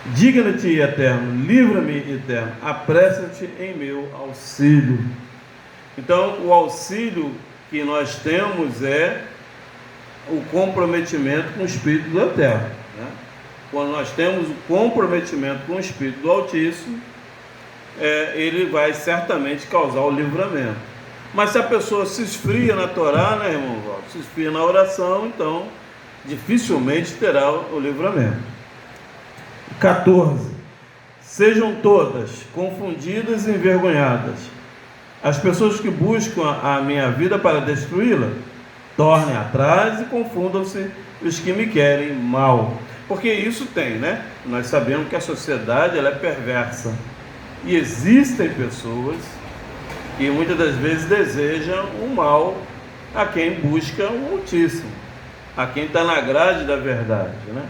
digna-te, Eterno, livra-me, Eterno, apressa-te em meu auxílio. Então, o auxílio que nós temos é o comprometimento com o Espírito do Eterno, né? Quando nós temos o comprometimento com o Espírito do Altíssimo, ele vai certamente causar o livramento. Mas se a pessoa se esfria na Torá, né, irmão? Se esfria na oração, então dificilmente terá o livramento. 14. Sejam todas confundidas e envergonhadas as pessoas que buscam a minha vida para destruí-la. Tornem atrás e confundam-se os que me querem mal. Porque isso tem, né? Nós sabemos que a sociedade ela é perversa. E existem pessoas que muitas das vezes desejam o mal a quem busca o Altíssimo, a quem está na grade da verdade, né?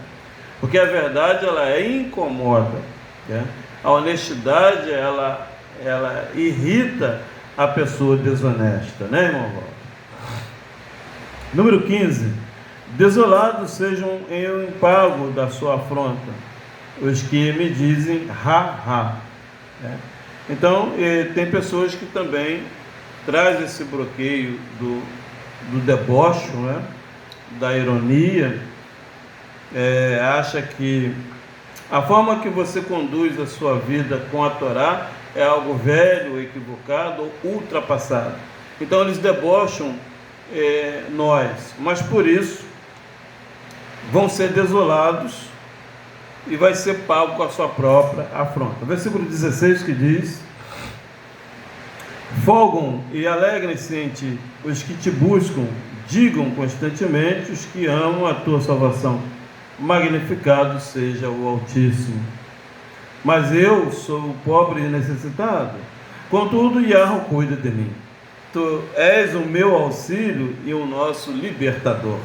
Porque a verdade ela incomoda, né? A honestidade ela irrita a pessoa desonesta, né, irmão? Número 15. Desolados sejam em pago da sua afronta os que me dizem ha. Então, tem pessoas que também trazem esse bloqueio do deboche, né? Da ironia, acha que a forma que você conduz a sua vida com a Torá é algo velho, equivocado ou ultrapassado. Então, eles debocham nós, mas por isso vão ser desolados e vai ser pago com a sua própria afronta. Versículo 16 que diz: folgam e alegrem-se em ti os que te buscam, digam constantemente os que amam a tua salvação, magnificado seja o Altíssimo. Mas eu sou o pobre e necessitado, contudo Yahweh cuida de mim. Tu és o meu auxílio e o nosso libertador.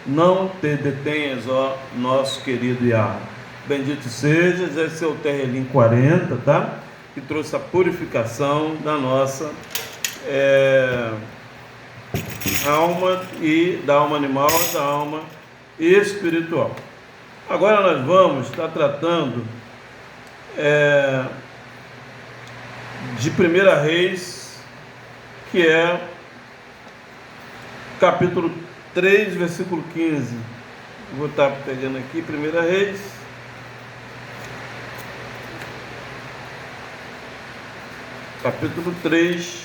Não te detenhas, ó nosso querido Yahweh. Bendito sejas, esse é o Terrelim 40, tá? Que trouxe a purificação da nossa alma, e da alma animal e da alma espiritual. Agora nós vamos estar tratando de 1 Reis, que é capítulo 3, versículo 15. Vou estar pegando aqui 1 Reis, capítulo 3,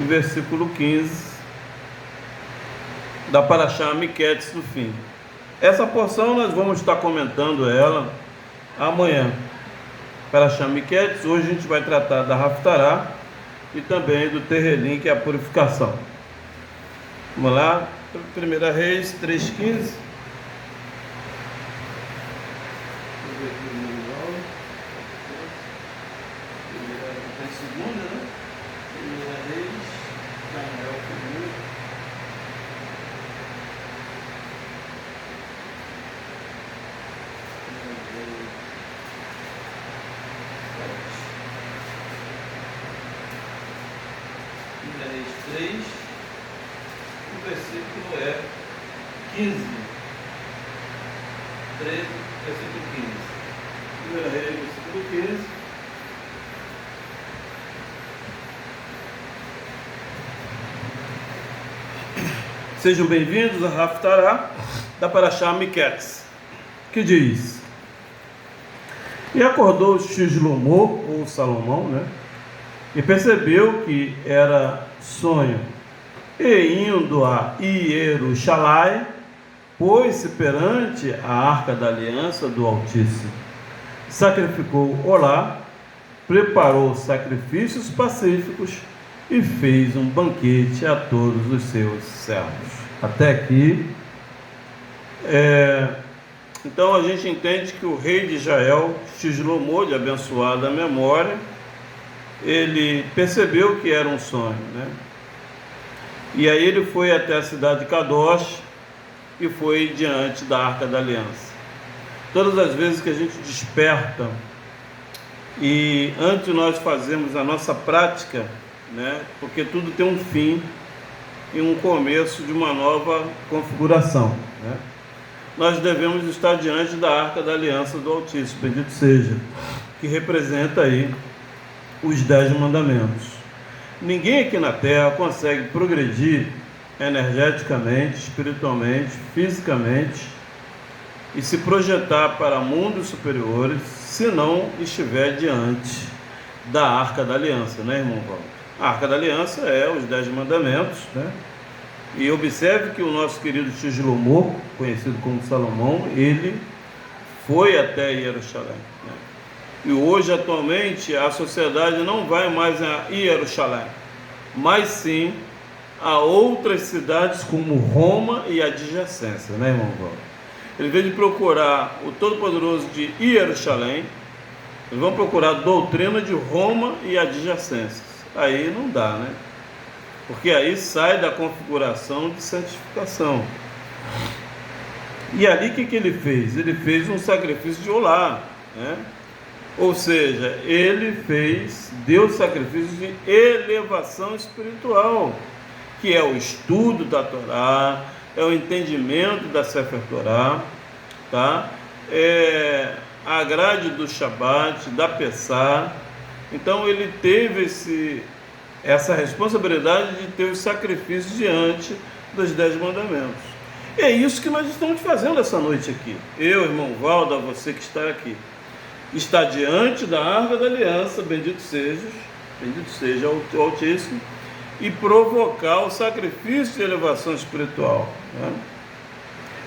versículo 15, da Parashá Miquetes do fim. Essa porção nós vamos estar comentando ela amanhã. Parashá Miquetes, hoje a gente vai tratar da Haftará e também do Terrelim, que é a purificação. Vamos lá, 1 Reis 3,15. 15. 13, versículo 15. 1 Reis, versículo 15. Sejam bem-vindos a Haftará da Parashá Miqueias, que diz: E acordou Shlomo, ou Salomão, né? E percebeu que era sonho, e indo a Ieruxalai, pôs-se perante a arca da aliança do Altíssimo, sacrificou olá, preparou sacrifícios pacíficos e fez um banquete a todos os seus servos. Até aqui, então a gente entende que o rei de Israel, Shlomo, de abençoada memória, ele percebeu que era um sonho, né? E aí ele foi até a cidade de Kadosh e foi diante da Arca da Aliança. Todas as vezes que a gente desperta e antes de nós fazermos a nossa prática, né? Porque tudo tem um fim e um começo de uma nova configuração, né? Nós devemos estar diante da Arca da Aliança do Altíssimo, bendito seja, que representa aí os 10 mandamentos. Ninguém aqui na Terra consegue progredir energeticamente, espiritualmente, fisicamente e se projetar para mundos superiores se não estiver diante da Arca da Aliança, né, irmão Paulo? A Arca da Aliança é os 10 mandamentos, né? E observe que o nosso querido Shlomo, conhecido como Salomão, ele foi até Ieruxalém, né? E hoje, atualmente, a sociedade não vai mais a Ieruxalém, mas sim a outras cidades como Roma e adjacência, né, irmão Paulo? Ele veio de procurar o Todo-Poderoso de Ieruxalém, eles vão procurar a doutrina de Roma e adjacências. Aí não dá, né? Porque aí sai da configuração de santificação. E ali o que ele fez? Ele fez um sacrifício de olá, né? Ou seja, ele deu sacrifício de elevação espiritual, que é o estudo da Torá, é o entendimento da Sefer Torá, tá? É a grade do Shabat, da Pessah. Então ele teve essa responsabilidade de ter os sacrifícios diante dos 10 mandamentos. E é isso que nós estamos fazendo essa noite aqui. Eu, irmão Valda, você que está aqui, está diante da Arca da Aliança, bendito seja o Altíssimo, e provocar o sacrifício de elevação espiritual, né?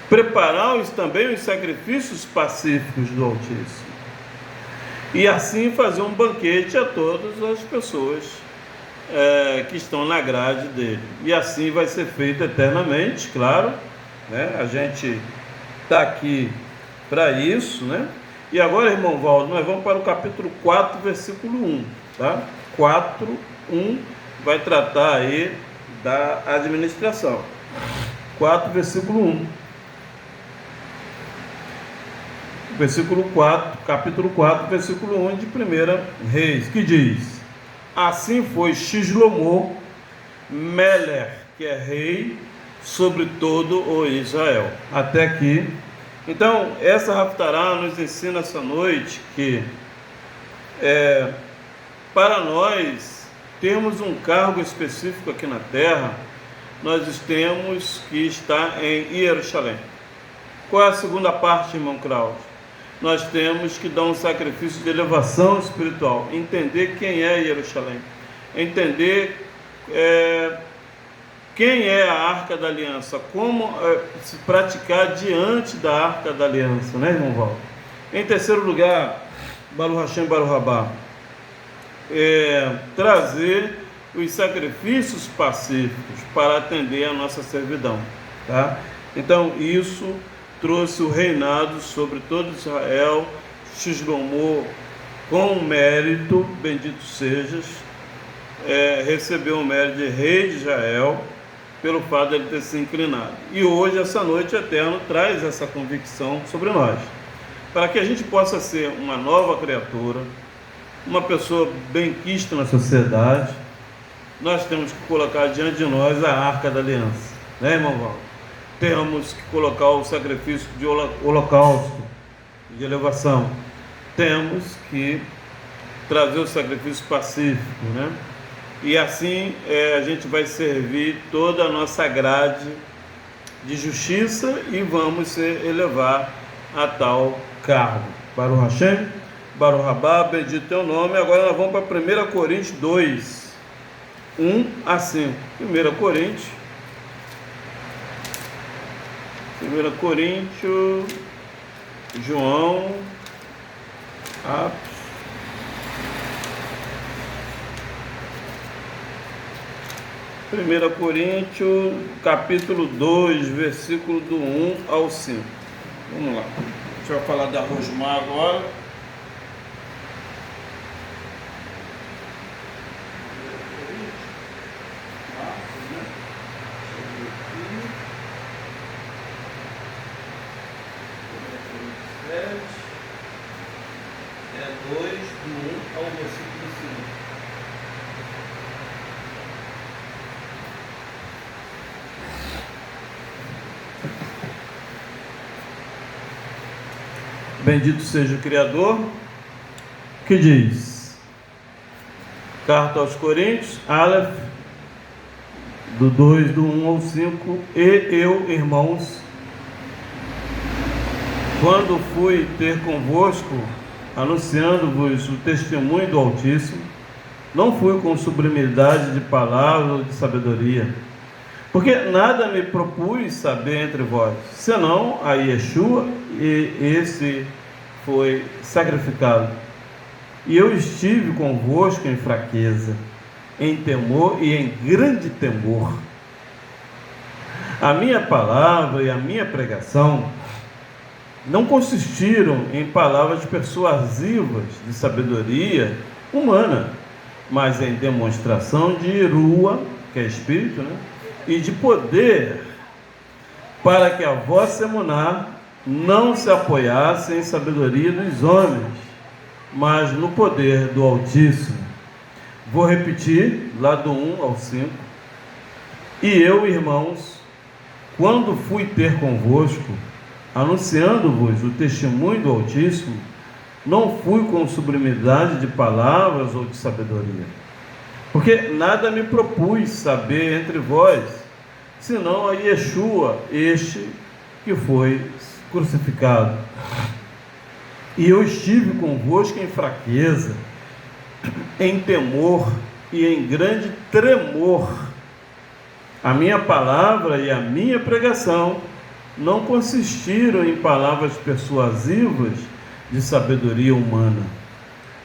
Preparar também os sacrifícios pacíficos do Altíssimo, e assim fazer um banquete a todas as pessoas que estão na grade dele, e assim vai ser feito eternamente, claro, né? A gente está aqui para isso, né? E agora, irmão Valdo, nós vamos para o capítulo 4, versículo 1, tá? 4, 1, vai tratar aí da administração. 4, versículo 1. Versículo 4, capítulo 4, versículo 1 de 1 Reis, que diz: Assim foi Shlomo Meler, que é rei sobre todo o Israel. Até aqui. Então, essa Haftará nos ensina essa noite que para nós termos um cargo específico aqui na terra, nós temos que estar em Ieruxalém. Qual é a segunda parte, irmão Cláudio? Nós temos que dar um sacrifício de elevação espiritual, entender quem é Ieruxalém, entender quem é a Arca da Aliança, como se praticar diante da Arca da Aliança, né, irmão Val? Em terceiro lugar, Baruch Hashem, Baruch Rabá, trazer os sacrifícios pacíficos para atender a nossa servidão, tá? Então, isso trouxe o reinado sobre todo Israel. Shlomo, com mérito, bendito sejas, recebeu o mérito de rei de Israel, pelo fato de ele ter se inclinado. E hoje, essa noite, o Eterno traz essa convicção sobre nós, para que a gente possa ser uma nova criatura, uma pessoa benquista na sociedade. Nós temos que colocar diante de nós a Arca da Aliança, né, irmão Val? temos que colocar o sacrifício de holocausto, de elevação. Temos que trazer o sacrifício pacífico, né? E assim a gente vai servir toda a nossa grade de justiça e vamos se elevar a tal cargo. Baruch Hashem, Baruch Rabá, bendito teu nome. Agora nós vamos para 1 Coríntios 2, 1 a 5. 1 Coríntios, João, Atos. 1 Coríntios, capítulo 2, versículo do 1 ao 5. Vamos lá. A gente vai falar da Rosmar agora. É 2, do 1 ao versículo 5. Bendito seja o Criador, que diz, carta aos Coríntios, Aleph, do 2, do 1 ao 5, e eu, irmãos, quando fui ter convosco, anunciando-vos o testemunho do Altíssimo, não fui com sublimidade de palavras ou de sabedoria, porque nada me propus saber entre vós, senão a Yeshua, e esse foi sacrificado. E eu estive convosco em fraqueza, em temor e em grande temor. A minha palavra e a minha pregação não consistiram em palavras persuasivas de sabedoria humana, mas em demonstração de irua, que é espírito, né? E de poder, para que a vossa emuná não se apoiasse em sabedoria dos homens, mas no poder do Altíssimo. Vou repetir, lá do 1 ao 5. E eu, irmãos, quando fui ter convosco, anunciando-vos o testemunho do Altíssimo, não fui com sublimidade de palavras ou de sabedoria, porque nada me propus saber entre vós, senão a Yeshua, este que foi crucificado. E eu estive convosco em fraqueza, em temor e em grande tremor. A minha palavra e a minha pregação não consistiram em palavras persuasivas de sabedoria humana,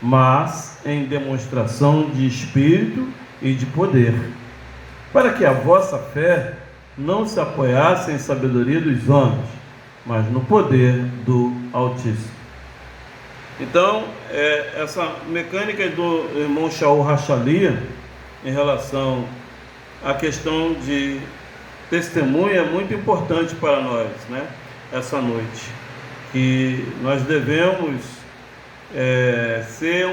mas em demonstração de espírito e de poder, para que a vossa fé não se apoiasse em sabedoria dos homens, mas no poder do Altíssimo. Então, essa mecânica do irmão Shaul Rachalia em relação à questão de testemunho é muito importante para nós, né? Essa noite, que nós devemos ser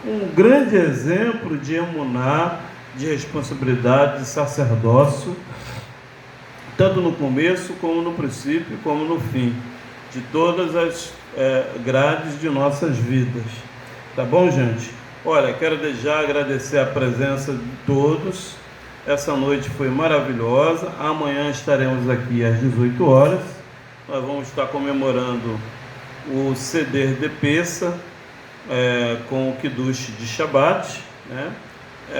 um grande exemplo de emuná, de responsabilidade, de sacerdócio, tanto no começo, como no princípio, como no fim, de todas as grades de nossas vidas. Tá bom, gente? Olha, quero já agradecer a presença de todos. Essa noite foi maravilhosa. Amanhã estaremos aqui às 18 horas. Nós vamos estar comemorando o Seder de Pessa, com o Kiddush de Shabbat, né?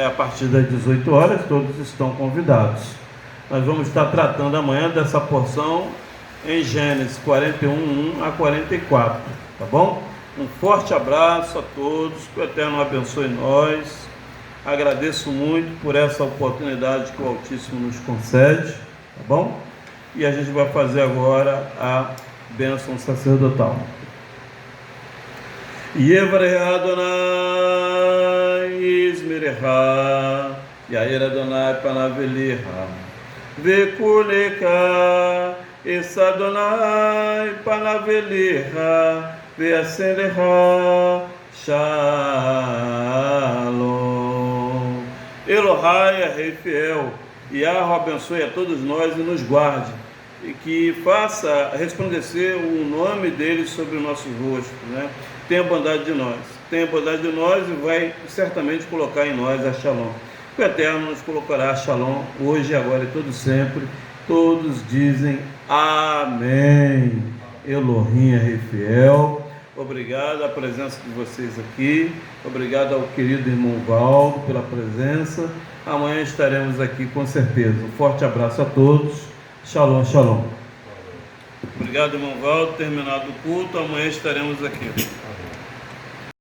A partir das 18 horas, todos estão convidados. Nós vamos estar tratando amanhã dessa porção em Gênesis 41, 1 a 44, tá bom? Um forte abraço a todos, que o Eterno abençoe nós. Agradeço muito por essa oportunidade que o Altíssimo nos concede, tá bom? E a gente vai fazer agora a bênção sacerdotal. Yevrei Adonai Izmirecha, Yair Adonai Panavelicha, Vekuleka Es Adonai Panavelicha, Veaselecha Shalom. Elohai é Rei fiel, E abençoe a todos nós e nos guarde. E que faça resplandecer o nome dele sobre o nosso rosto, né? Tenha bondade de nós. Tenha bondade de nós e vai certamente colocar em nós a Shalom. O Eterno nos colocará a Shalom hoje, agora e todo sempre. Todos dizem amém. Elohim é fiel. Obrigado à presença de vocês aqui. Obrigado ao querido irmão Valdo pela presença. Amanhã estaremos aqui com certeza. Um forte abraço a todos. Shalom, shalom. Obrigado, irmão Valdo. Terminado o culto, amanhã estaremos aqui.